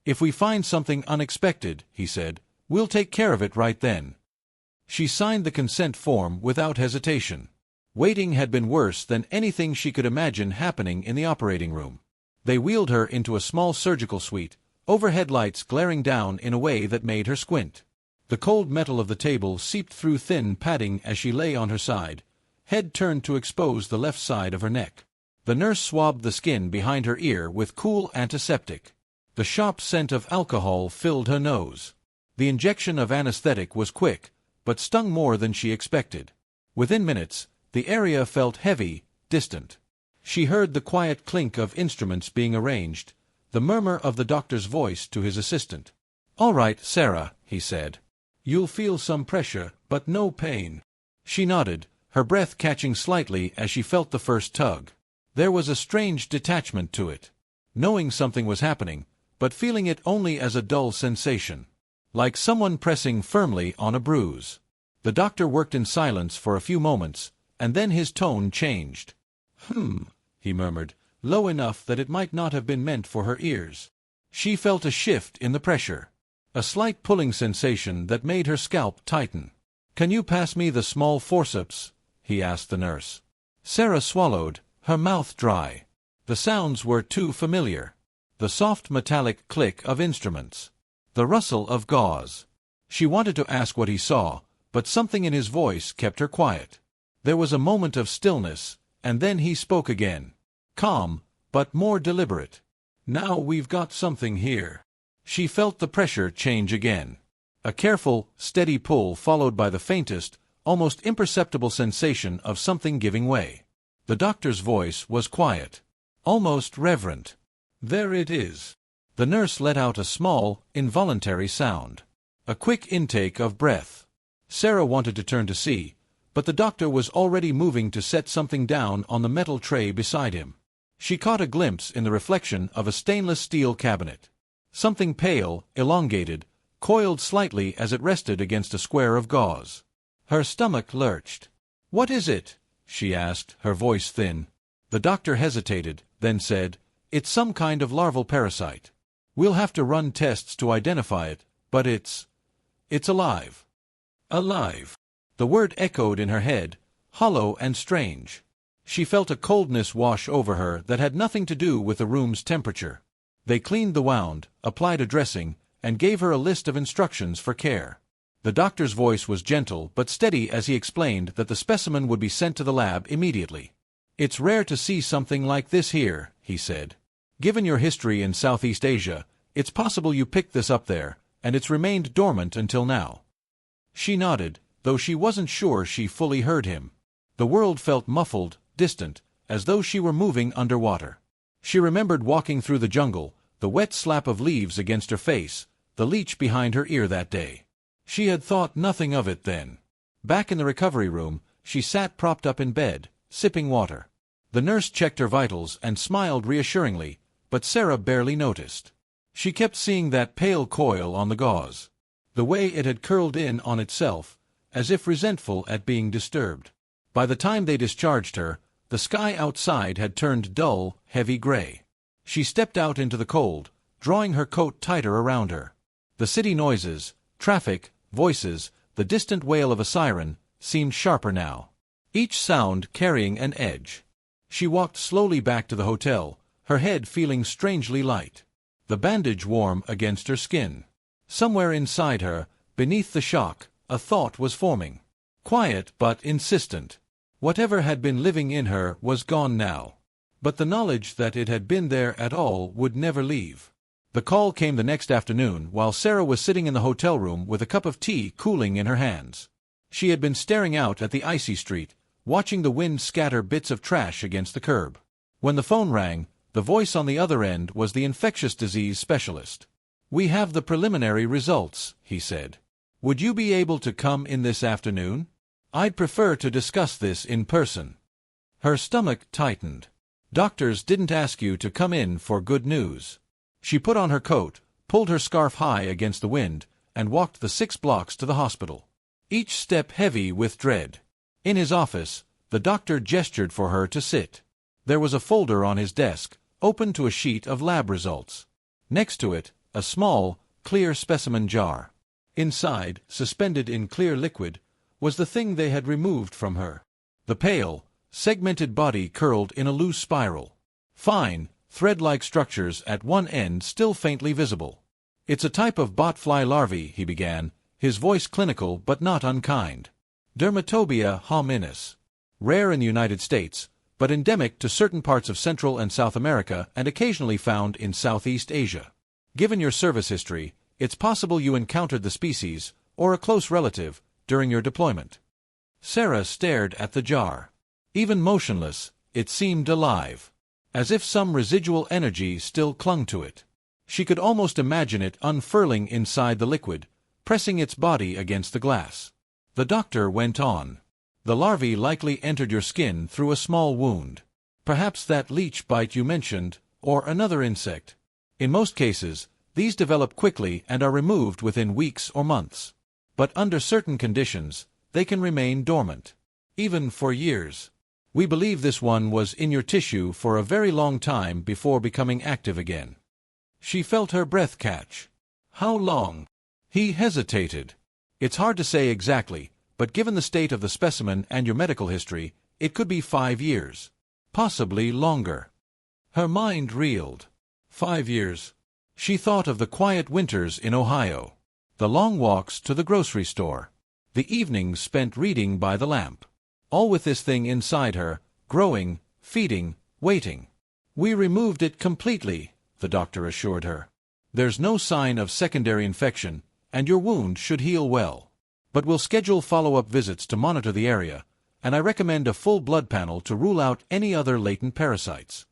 If we find something unexpected, he said, we'll take care of it right then. She signed the consent form without hesitation. Waiting had been worse than anything she could imagine happening in the operating room. They wheeled her into a small surgical suite, overhead lights glaring down in a way that made her squint. The cold metal of the table seeped through thin padding as she lay on her side, head turned to expose the left side of her neck. The nurse swabbed the skin behind her ear with cool antiseptic. The sharp scent of alcohol filled her nose. The injection of anesthetic was quick, but stung more than she expected. Within minutes, the area felt heavy, distant. She heard the quiet clink of instruments being arranged, the murmur of the doctor's voice to his assistant. "All right, Sarah," he said. "You'll feel some pressure, but no pain." She nodded, her breath catching slightly as she felt the first tug. There was a strange detachment to it. Knowing something was happening, but feeling it only as a dull sensation. Like someone pressing firmly on a bruise. The doctor worked in silence for a few moments, and then his tone changed. He murmured, low enough that it might not have been meant for her ears. She felt a shift in the pressure. A slight pulling sensation that made her scalp tighten. "Can you pass me the small forceps?" he asked the nurse. Sarah swallowed, her mouth dry. The sounds were too familiar. The soft metallic click of instruments. The rustle of gauze. She wanted to ask what he saw, but something in his voice kept her quiet. There was a moment of stillness, and then he spoke again. Calm, but more deliberate. "Now we've got something here." She felt the pressure change again. A careful, steady pull followed by the faintest, almost imperceptible sensation of something giving way. The doctor's voice was quiet. Almost reverent. "There it is." The nurse let out a small, involuntary sound. A quick intake of breath. Sarah wanted to turn to see, but the doctor was already moving to set something down on the metal tray beside him. She caught a glimpse in the reflection of a stainless steel cabinet. Something pale, elongated, coiled slightly as it rested against a square of gauze. Her stomach lurched. "What is it?" she asked, her voice thin. The doctor hesitated, then said, "It's some kind of larval parasite. We'll have to run tests to identify it, but it's alive." Alive. The word echoed in her head, hollow and strange. She felt a coldness wash over her that had nothing to do with the room's temperature. They cleaned the wound, applied a dressing, and gave her a list of instructions for care. The doctor's voice was gentle but steady as he explained that the specimen would be sent to the lab immediately. "It's rare to see something like this here," he said. "Given your history in Southeast Asia, it's possible you picked this up there, and it's remained dormant until now." She nodded, though she wasn't sure she fully heard him. The world felt muffled, distant, as though she were moving underwater. She remembered walking through the jungle, the wet slap of leaves against her face, the leech behind her ear that day. She had thought nothing of it then. Back in the recovery room, she sat propped up in bed, sipping water. The nurse checked her vitals and smiled reassuringly, but Sarah barely noticed. She kept seeing that pale coil on the gauze. The way it had curled in on itself, as if resentful at being disturbed. By the time they discharged her, the sky outside had turned dull, heavy gray. She stepped out into the cold, drawing her coat tighter around her. The city noises, traffic, voices, the distant wail of a siren, seemed sharper now. Each sound carrying an edge. She walked slowly back to the hotel, her head feeling strangely light. The bandage warm against her skin. Somewhere inside her, beneath the shock, a thought was forming. Quiet but insistent. Whatever had been living in her was gone now. But the knowledge that it had been there at all would never leave. The call came the next afternoon while Sarah was sitting in the hotel room with a cup of tea cooling in her hands. She had been staring out at the icy street, watching the wind scatter bits of trash against the curb. When the phone rang, the voice on the other end was the infectious disease specialist. "We have the preliminary results," he said. "Would you be able to come in this afternoon? I'd prefer to discuss this in person." Her stomach tightened. Doctors didn't ask you to come in for good news. She put on her coat, pulled her scarf high against the wind, and walked the 6 blocks to the hospital. Each step heavy with dread. In his office, the doctor gestured for her to sit. There was a folder on his desk, open to a sheet of lab results. Next to it, a small, clear specimen jar. Inside, suspended in clear liquid, was the thing they had removed from her. The pale, segmented body curled in a loose spiral. Fine, thread-like structures at one end still faintly visible. "It's a type of botfly larvae," he began, his voice clinical but not unkind. "Dermatobia hominis. Rare in the United States, but endemic to certain parts of Central and South America and occasionally found in Southeast Asia. Given your service history, it's possible you encountered the species, or a close relative, during your deployment." Sarah stared at the jar. Even motionless, it seemed alive, as if some residual energy still clung to it. She could almost imagine it unfurling inside the liquid, pressing its body against the glass. The doctor went on. "The larvae likely entered your skin through a small wound. Perhaps that leech bite you mentioned, or another insect. In most cases, these develop quickly and are removed within weeks or months. But under certain conditions, they can remain dormant, even for years. We believe this one was in your tissue for a very long time before becoming active again." She felt her breath catch. "How long?" He hesitated. "It's hard to say exactly, but given the state of the specimen and your medical history, it could be 5 years. Possibly longer." Her mind reeled. 5 years. She thought of the quiet winters in Ohio, the long walks to the grocery store, the evenings spent reading by the lamp. All with this thing inside her, growing, feeding, waiting. "We removed it completely," the doctor assured her. "There's no sign of secondary infection, and your wound should heal well. But we'll schedule follow-up visits to monitor the area, and I recommend a full blood panel to rule out any other latent parasites."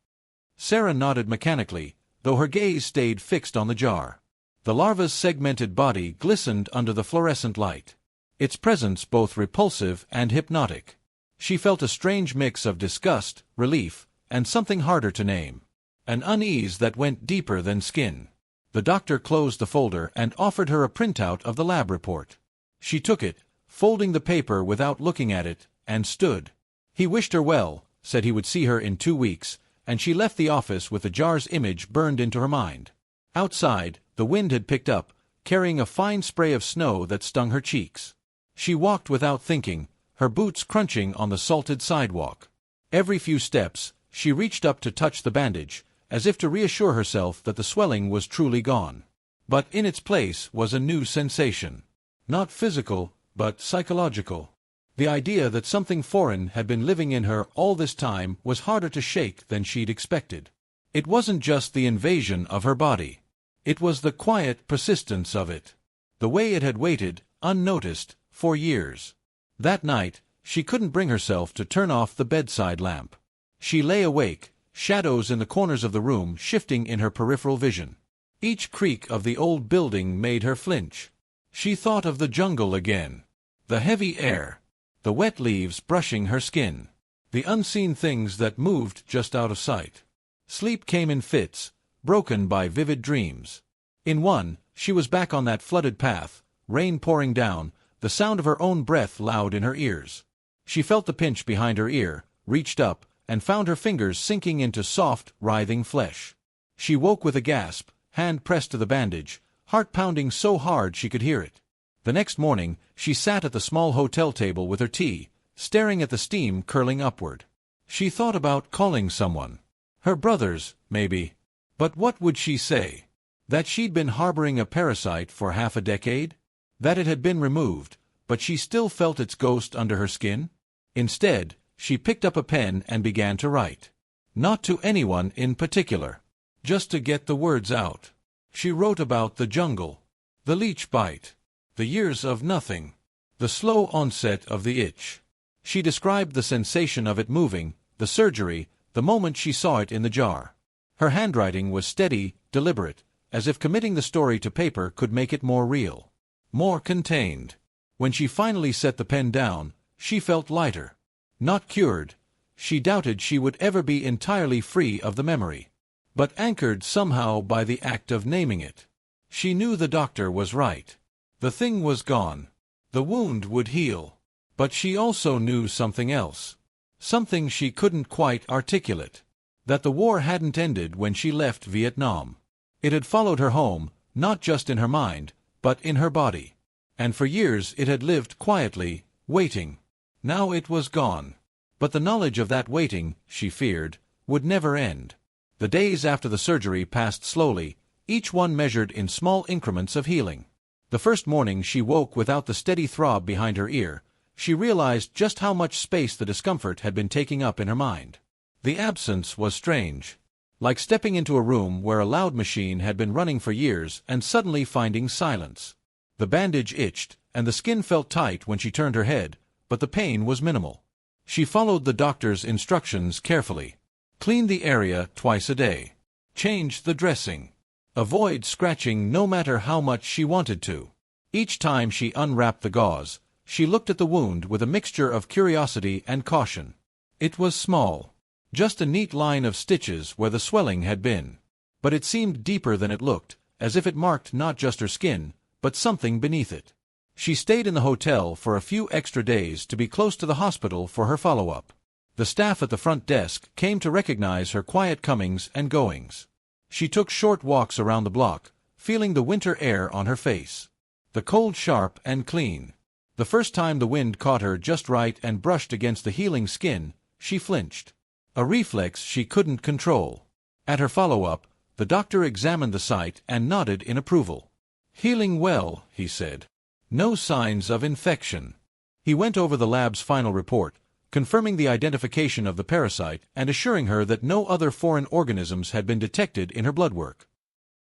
Sarah nodded mechanically, though her gaze stayed fixed on the jar. The larva's segmented body glistened under the fluorescent light, its presence both repulsive and hypnotic. She felt a strange mix of disgust, relief, and something harder to name. An unease that went deeper than skin. The doctor closed the folder and offered her a printout of the lab report. She took it, folding the paper without looking at it, and stood. He wished her well, said he would see her in 2 weeks, and she left the office with the jar's image burned into her mind. Outside, the wind had picked up, carrying a fine spray of snow that stung her cheeks. She walked without thinking, her boots crunching on the salted sidewalk. Every few steps, she reached up to touch the bandage, as if to reassure herself that the swelling was truly gone. But in its place was a new sensation. Not physical, but psychological. The idea that something foreign had been living in her all this time was harder to shake than she'd expected. It wasn't just the invasion of her body. It was the quiet persistence of it. The way it had waited, unnoticed, for years. That night, she couldn't bring herself to turn off the bedside lamp. She lay awake, shadows in the corners of the room shifting in her peripheral vision. Each creak of the old building made her flinch. She thought of the jungle again. The heavy air. The wet leaves brushing her skin. The unseen things that moved just out of sight. Sleep came in fits, broken by vivid dreams. In one, she was back on that flooded path, rain pouring down, the sound of her own breath loud in her ears. She felt the pinch behind her ear, reached up, and found her fingers sinking into soft, writhing flesh. She woke with a gasp, hand pressed to the bandage, heart pounding so hard she could hear it. The next morning, she sat at the small hotel table with her tea, staring at the steam curling upward. She thought about calling someone. Her brothers, maybe. But what would she say? That she'd been harboring a parasite for half a decade? That it had been removed, but she still felt its ghost under her skin? Instead, she picked up a pen and began to write. Not to anyone in particular. Just to get the words out. She wrote about the jungle, the leech bite, the years of nothing, the slow onset of the itch. She described the sensation of it moving, the surgery, the moment she saw it in the jar. Her handwriting was steady, deliberate, as if committing the story to paper could make it more real, more contained. When she finally set the pen down, she felt lighter. Not cured. She doubted she would ever be entirely free of the memory. But anchored somehow by the act of naming it. She knew the doctor was right. The thing was gone. The wound would heal. But she also knew something else. Something she couldn't quite articulate. That the war hadn't ended when she left Vietnam. It had followed her home, not just in her mind, but in her body. And for years it had lived quietly, waiting. Now it was gone. But the knowledge of that waiting, she feared, would never end. The days after the surgery passed slowly, each one measured in small increments of healing. The first morning she woke without the steady throb behind her ear, she realized just how much space the discomfort had been taking up in her mind. The absence was strange. Like stepping into a room where a loud machine had been running for years and suddenly finding silence. The bandage itched, and the skin felt tight when she turned her head, but the pain was minimal. She followed the doctor's instructions carefully. Clean the area twice a day. Change the dressing. Avoid scratching no matter how much she wanted to. Each time she unwrapped the gauze, she looked at the wound with a mixture of curiosity and caution. It was small. Just a neat line of stitches where the swelling had been. But it seemed deeper than it looked, as if it marked not just her skin, but something beneath it. She stayed in the hotel for a few extra days to be close to the hospital for her follow-up. The staff at the front desk came to recognize her quiet comings and goings. She took short walks around the block, feeling the winter air on her face. The cold sharp and clean. The first time the wind caught her just right and brushed against the healing skin, she flinched. A reflex she couldn't control. At her follow-up, the doctor examined the site and nodded in approval. "Healing well," he said. "No signs of infection." He went over the lab's final report, confirming the identification of the parasite and assuring her that no other foreign organisms had been detected in her blood work.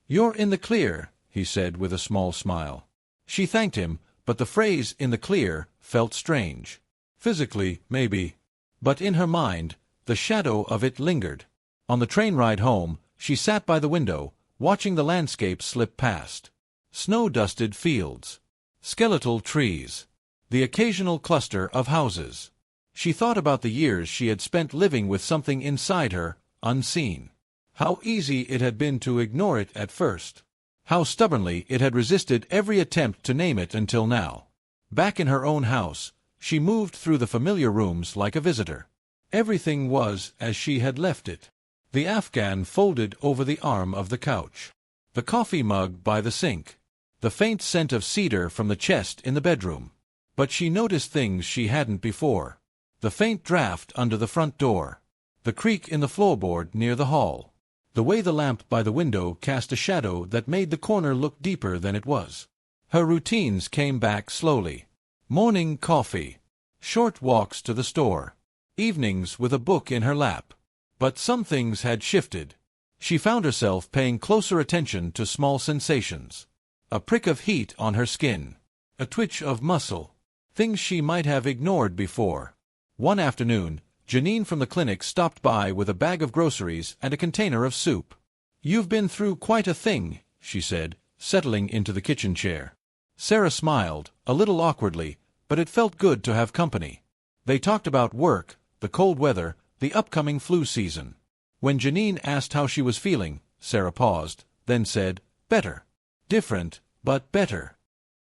"You're in the clear," he said with a small smile. She thanked him, but the phrase "in the clear" felt strange. Physically, maybe. But in her mind, the shadow of it lingered. On the train ride home, she sat by the window, watching the landscape slip past. Snow-dusted fields. Skeletal trees. The occasional cluster of houses. She thought about the years she had spent living with something inside her, unseen. How easy it had been to ignore it at first. How stubbornly it had resisted every attempt to name it until now. Back in her own house, she moved through the familiar rooms like a visitor. Everything was as she had left it. The Afghan folded over the arm of the couch. The coffee mug by the sink. The faint scent of cedar from the chest in the bedroom. But she noticed things she hadn't before. The faint draft under the front door. The creak in the floorboard near the hall. The way the lamp by the window cast a shadow that made the corner look deeper than it was. Her routines came back slowly. Morning coffee. Short walks to the store. Evenings with a book in her lap. But some things had shifted. She found herself paying closer attention to small sensations. A prick of heat on her skin. A twitch of muscle. Things she might have ignored before. One afternoon, Janine from the clinic stopped by with a bag of groceries and a container of soup. "You've been through quite a thing," she said, settling into the kitchen chair. Sarah smiled, a little awkwardly, but it felt good to have company. They talked about work, the cold weather, the upcoming flu season. When Janine asked how she was feeling, Sarah paused, then said, "Better. Different, but better."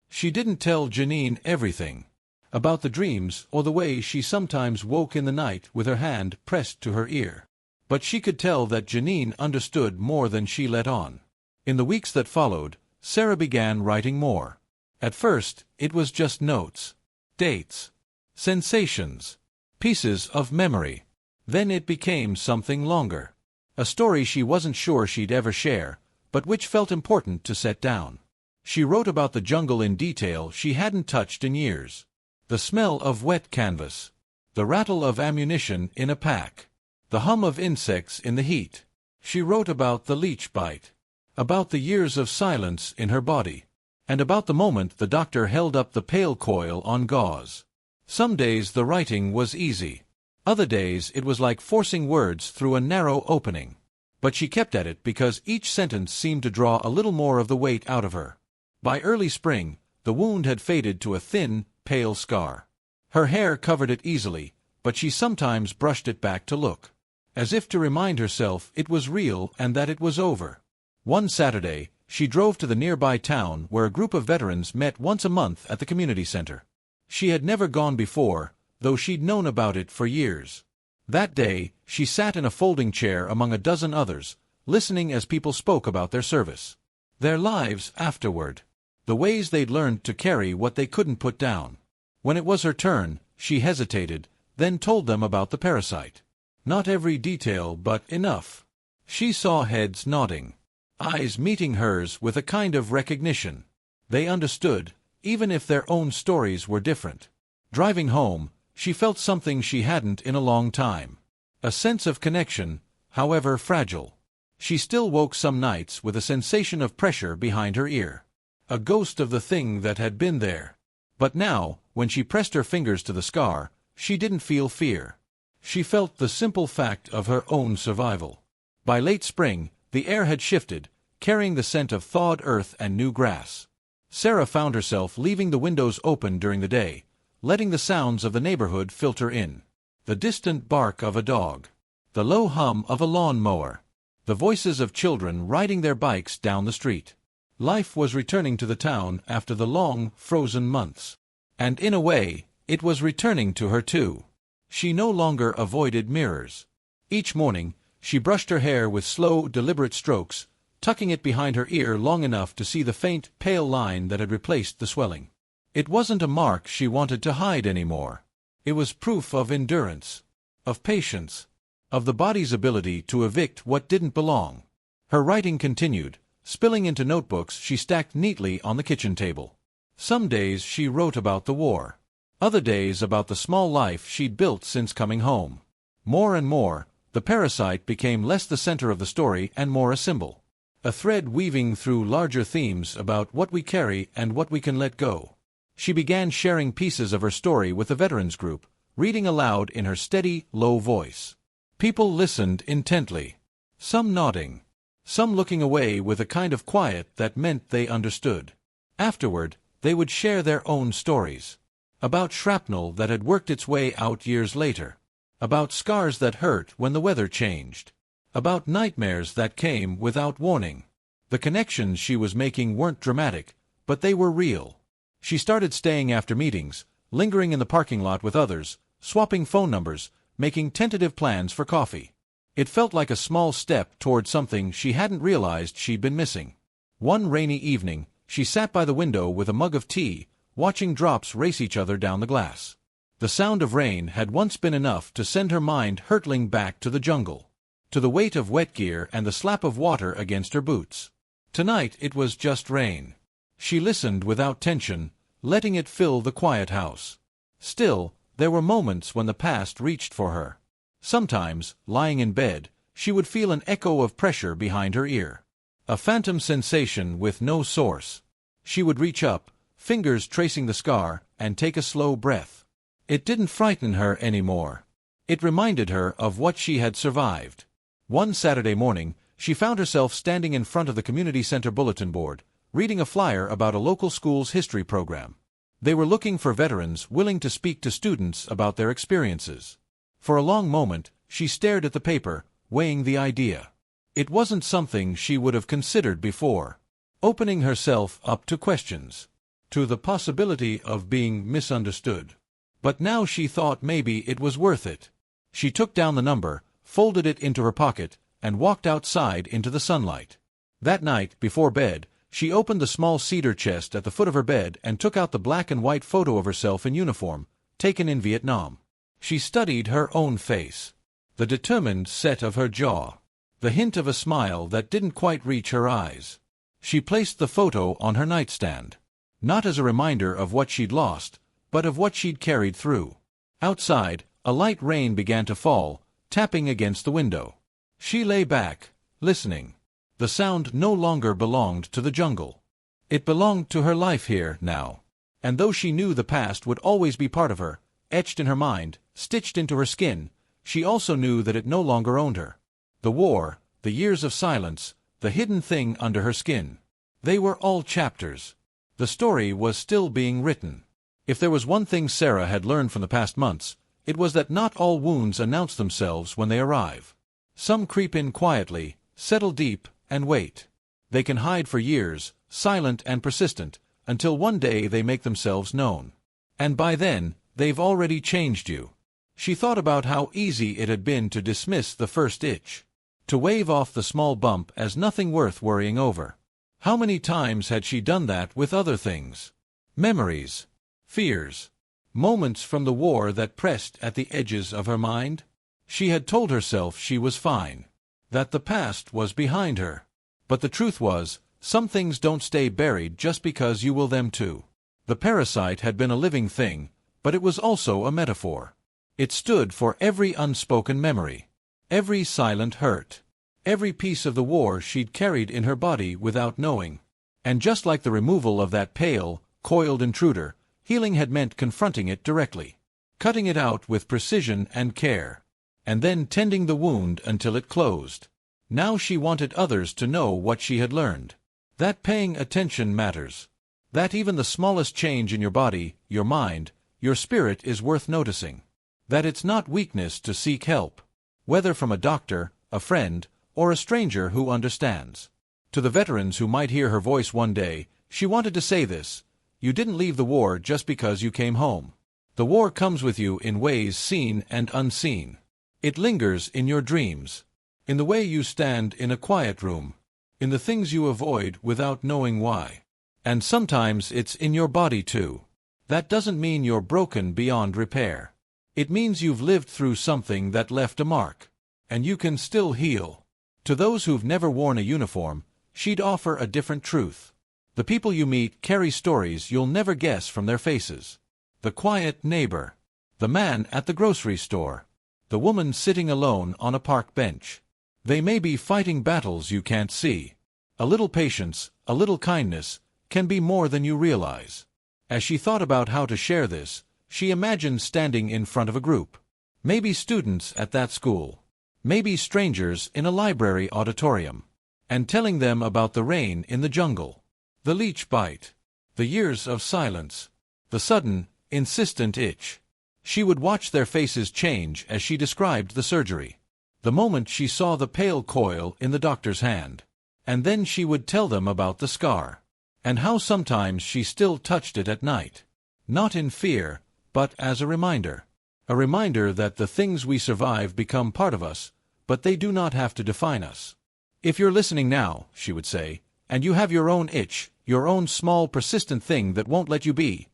She didn't tell Janine everything. About the dreams or the way she sometimes woke in the night with her hand pressed to her ear. But she could tell that Janine understood more than she let on. In the weeks that followed, Sarah began writing more. At first, it was just notes. Dates. Sensations. Pieces of memory. Then it became something longer. A story she wasn't sure she'd ever share, but which felt important to set down. She wrote about the jungle in detail she hadn't touched in years. The smell of wet canvas. The rattle of ammunition in a pack. The hum of insects in the heat. She wrote about the leech bite. About the years of silence in her body. And about the moment the doctor held up the pale coil on gauze. Some days the writing was easy. Other days it was like forcing words through a narrow opening. But she kept at it because each sentence seemed to draw a little more of the weight out of her. By early spring, the wound had faded to a thin, pale scar. Her hair covered it easily, but she sometimes brushed it back to look. As if to remind herself it was real and that it was over. One Saturday, she drove to the nearby town where a group of veterans met once a month at the community center. She had never gone before, though she'd known about it for years. That day, she sat in a folding chair among a dozen others, listening as people spoke about their service. Their lives afterward. The ways they'd learned to carry what they couldn't put down. When it was her turn, she hesitated, then told them about the parasite. Not every detail, but enough. She saw heads nodding, eyes meeting hers with a kind of recognition. They understood, even if their own stories were different. Driving home, she felt something she hadn't in a long time. A sense of connection, however fragile. She still woke some nights with a sensation of pressure behind her ear. A ghost of the thing that had been there. But now, when she pressed her fingers to the scar, she didn't feel fear. She felt the simple fact of her own survival. By late spring, the air had shifted, carrying the scent of thawed earth and new grass. Sarah found herself leaving the windows open during the day, letting the sounds of the neighborhood filter in. The distant bark of a dog. The low hum of a lawn mower. The voices of children riding their bikes down the street. Life was returning to the town after the long, frozen months. And in a way, it was returning to her too. She no longer avoided mirrors. Each morning, she brushed her hair with slow, deliberate strokes, tucking it behind her ear long enough to see the faint, pale line that had replaced the swelling. It wasn't a mark she wanted to hide anymore. It was proof of endurance, of patience, of the body's ability to evict what didn't belong. Her writing continued, spilling into notebooks she stacked neatly on the kitchen table. Some days she wrote about the war. Other days about the small life she'd built since coming home. More and more, the parasite became less the center of the story and more a symbol. A thread weaving through larger themes about what we carry and what we can let go. She began sharing pieces of her story with the veterans group, reading aloud in her steady, low voice. People listened intently. Some nodding. Some looking away with a kind of quiet that meant they understood. Afterward, they would share their own stories. About shrapnel that had worked its way out years later. About scars that hurt when the weather changed. About nightmares that came without warning. The connections she was making weren't dramatic, but they were real. She started staying after meetings, lingering in the parking lot with others, swapping phone numbers, making tentative plans for coffee. It felt like a small step toward something she hadn't realized she'd been missing. One rainy evening, she sat by the window with a mug of tea, watching drops race each other down the glass. The sound of rain had once been enough to send her mind hurtling back to the jungle, to the weight of wet gear and the slap of water against her boots. Tonight it was just rain. She listened without tension, letting it fill the quiet house. Still, there were moments when the past reached for her. Sometimes, lying in bed, she would feel an echo of pressure behind her ear. A phantom sensation with no source. She would reach up, fingers tracing the scar, and take a slow breath. It didn't frighten her anymore. It reminded her of what she had survived. One Saturday morning, she found herself standing in front of the community center bulletin board, reading a flyer about a local school's history program. They were looking for veterans willing to speak to students about their experiences. For a long moment, she stared at the paper, weighing the idea. It wasn't something she would have considered before. Opening herself up to questions. To the possibility of being misunderstood. But now she thought maybe it was worth it. She took down the number, folded it into her pocket, and walked outside into the sunlight. That night, before bed, she opened the small cedar chest at the foot of her bed and took out the black and white photo of herself in uniform, taken in Vietnam. She studied her own face. The determined set of her jaw. The hint of a smile that didn't quite reach her eyes. She placed the photo on her nightstand. Not as a reminder of what she'd lost, but of what she'd carried through. Outside, a light rain began to fall, tapping against the window. She lay back, listening. The sound no longer belonged to the jungle. It belonged to her life here, now. And though she knew the past would always be part of her, etched in her mind, stitched into her skin, she also knew that it no longer owned her. The war, the years of silence, the hidden thing under her skin. They were all chapters. The story was still being written. If there was one thing Sarah had learned from the past months, it was that not all wounds announce themselves when they arrive. Some creep in quietly, settle deep, and wait. They can hide for years, silent and persistent, until one day they make themselves known. And by then, they've already changed you. She thought about how easy it had been to dismiss the first itch, to wave off the small bump as nothing worth worrying over. How many times had she done that with other things? Memories, fears, moments from the war that pressed at the edges of her mind? She had told herself she was fine, that the past was behind her. But the truth was, some things don't stay buried just because you will them to. The parasite had been a living thing, but it was also a metaphor. It stood for every unspoken memory, every silent hurt, every piece of the war she'd carried in her body without knowing. And just like the removal of that pale, coiled intruder, healing had meant confronting it directly, cutting it out with precision and care, and then tending the wound until it closed. Now she wanted others to know what she had learned. That paying attention matters. That even the smallest change in your body, your mind, your spirit is worth noticing. That it's not weakness to seek help, whether from a doctor, a friend, or a stranger who understands. To the veterans who might hear her voice one day, she wanted to say this: you didn't leave the war just because you came home. The war comes with you in ways seen and unseen. It lingers in your dreams, in the way you stand in a quiet room, in the things you avoid without knowing why. And sometimes it's in your body too. That doesn't mean you're broken beyond repair. It means you've lived through something that left a mark, and you can still heal. To those who've never worn a uniform, she'd offer a different truth. The people you meet carry stories you'll never guess from their faces. The quiet neighbor, the man at the grocery store, the woman sitting alone on a park bench. They may be fighting battles you can't see. A little patience, a little kindness, can be more than you realize. As she thought about how to share this, she imagined standing in front of a group. Maybe students at that school. Maybe strangers in a library auditorium. And telling them about the rain in the jungle, the leech bite, the years of silence, the sudden, insistent itch. She would watch their faces change as she described the surgery. The moment she saw the pale coil in the doctor's hand. And then she would tell them about the scar, and how sometimes she still touched it at night. Not in fear, but as a reminder. A reminder that the things we survive become part of us, but they do not have to define us. If you're listening now, she would say, and you have your own itch, your own small persistent thing that won't let you be,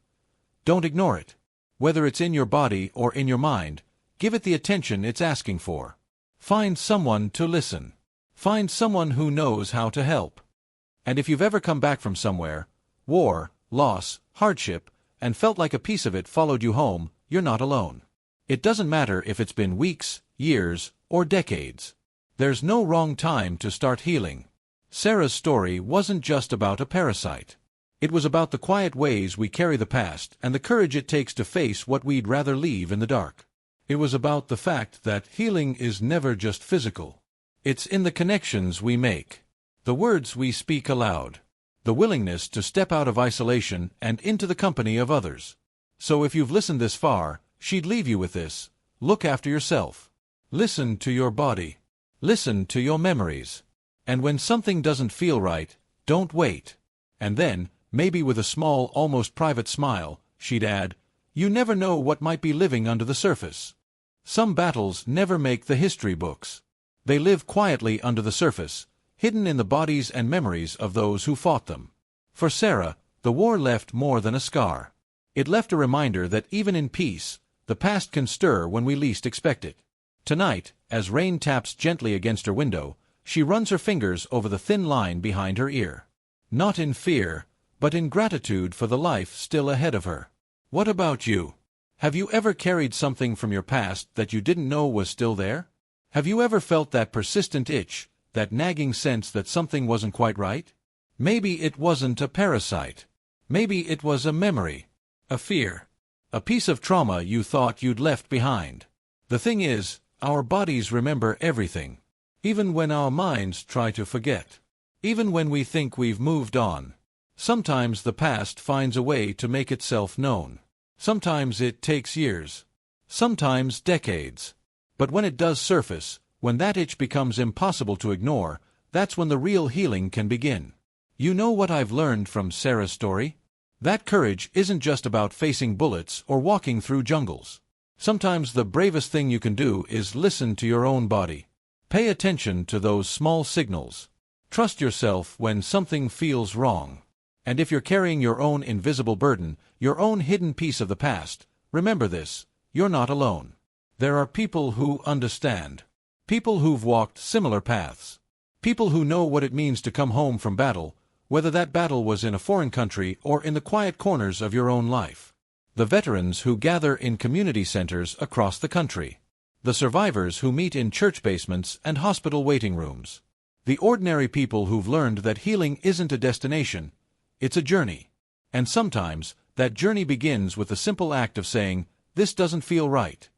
don't ignore it. Whether it's in your body or in your mind, give it the attention it's asking for. Find someone to listen. Find someone who knows how to help. And if you've ever come back from somewhere, war, loss, hardship, and felt like a piece of it followed you home, you're not alone. It doesn't matter if it's been weeks, years, or decades. There's no wrong time to start healing. Sarah's story wasn't just about a parasite. It was about the quiet ways we carry the past and the courage it takes to face what we'd rather leave in the dark. It was about the fact that healing is never just physical. It's in the connections we make, the words we speak aloud, the willingness to step out of isolation and into the company of others. So if you've listened this far, she'd leave you with this: look after yourself. Listen to your body. Listen to your memories. And when something doesn't feel right, don't wait. And then, maybe with a small, almost private smile, she'd add, you never know what might be living under the surface. Some battles never make the history books. They live quietly under the surface, hidden in the bodies and memories of those who fought them. For Sarah, the war left more than a scar. It left a reminder that even in peace, the past can stir when we least expect it. Tonight, as rain taps gently against her window, she runs her fingers over the thin line behind her ear. Not in fear, but in gratitude for the life still ahead of her. What about you? Have you ever carried something from your past that you didn't know was still there? Have you ever felt that persistent itch, that nagging sense that something wasn't quite right? Maybe it wasn't a parasite. Maybe it was a memory, a fear, a piece of trauma you thought you'd left behind. The thing is, our bodies remember everything, even when our minds try to forget, even when we think we've moved on. Sometimes the past finds a way to make itself known. Sometimes it takes years, sometimes decades. But when it does surface, when that itch becomes impossible to ignore, that's when the real healing can begin. You know what I've learned from Sarah's story? That courage isn't just about facing bullets or walking through jungles. Sometimes the bravest thing you can do is listen to your own body. Pay attention to those small signals. Trust yourself when something feels wrong. And if you're carrying your own invisible burden, your own hidden piece of the past, remember this: you're not alone. There are people who understand. People who've walked similar paths. People who know what it means to come home from battle, whether that battle was in a foreign country or in the quiet corners of your own life. The veterans who gather in community centers across the country. The survivors who meet in church basements and hospital waiting rooms. The ordinary people who've learned that healing isn't a destination, it's a journey. And sometimes, that journey begins with the simple act of saying, "This doesn't feel right."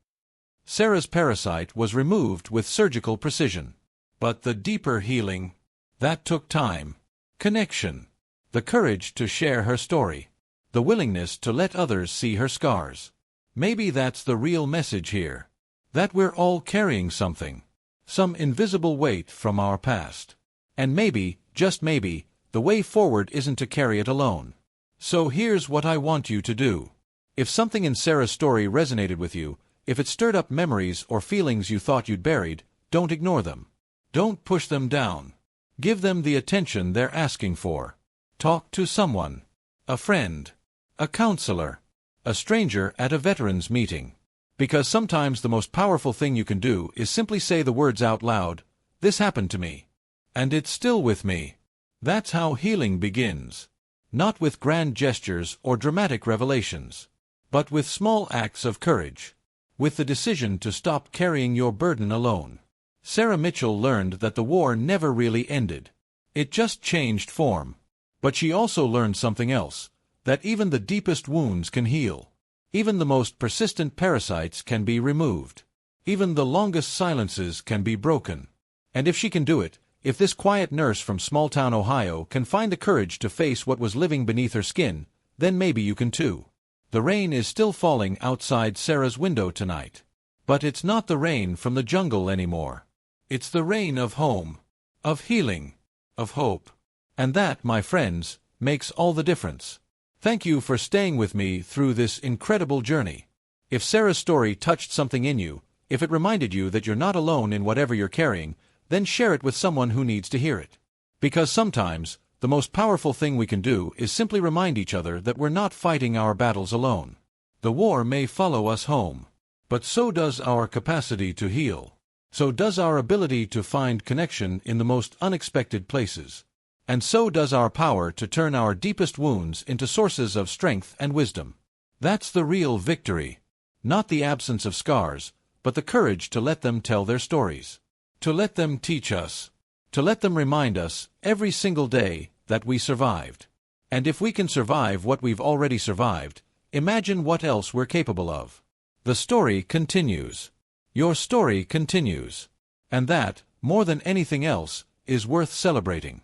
Sarah's parasite was removed with surgical precision. But the deeper healing, that took time. Connection. The courage to share her story. The willingness to let others see her scars. Maybe that's the real message here. That we're all carrying something. Some invisible weight from our past. And maybe, just maybe, the way forward isn't to carry it alone. So here's what I want you to do. If something in Sarah's story resonated with you, if it stirred up memories or feelings you thought you'd buried, don't ignore them. Don't push them down. Give them the attention they're asking for. Talk to someone. A friend. A counselor. A stranger at a veterans meeting. Because sometimes the most powerful thing you can do is simply say the words out loud, "This happened to me. And it's still with me." That's how healing begins. Not with grand gestures or dramatic revelations, but with small acts of courage. With the decision to stop carrying your burden alone. Sarah Mitchell learned that the war never really ended. It just changed form. But she also learned something else, that even the deepest wounds can heal. Even the most persistent parasites can be removed. Even the longest silences can be broken. And if she can do it, if this quiet nurse from small-town Ohio can find the courage to face what was living beneath her skin, then maybe you can too. The rain is still falling outside Sarah's window tonight. But it's not the rain from the jungle anymore. It's the rain of home, of healing, of hope. And that, my friends, makes all the difference. Thank you for staying with me through this incredible journey. If Sarah's story touched something in you, if it reminded you that you're not alone in whatever you're carrying, then share it with someone who needs to hear it. Because sometimes, the most powerful thing we can do is simply remind each other that we're not fighting our battles alone. The war may follow us home, but so does our capacity to heal. So does our ability to find connection in the most unexpected places. And so does our power to turn our deepest wounds into sources of strength and wisdom. That's the real victory. Not the absence of scars, but the courage to let them tell their stories. To let them teach us. To let them remind us, every single day, that we survived. And if we can survive what we've already survived, imagine what else we're capable of. The story continues. Your story continues. And that, more than anything else, is worth celebrating.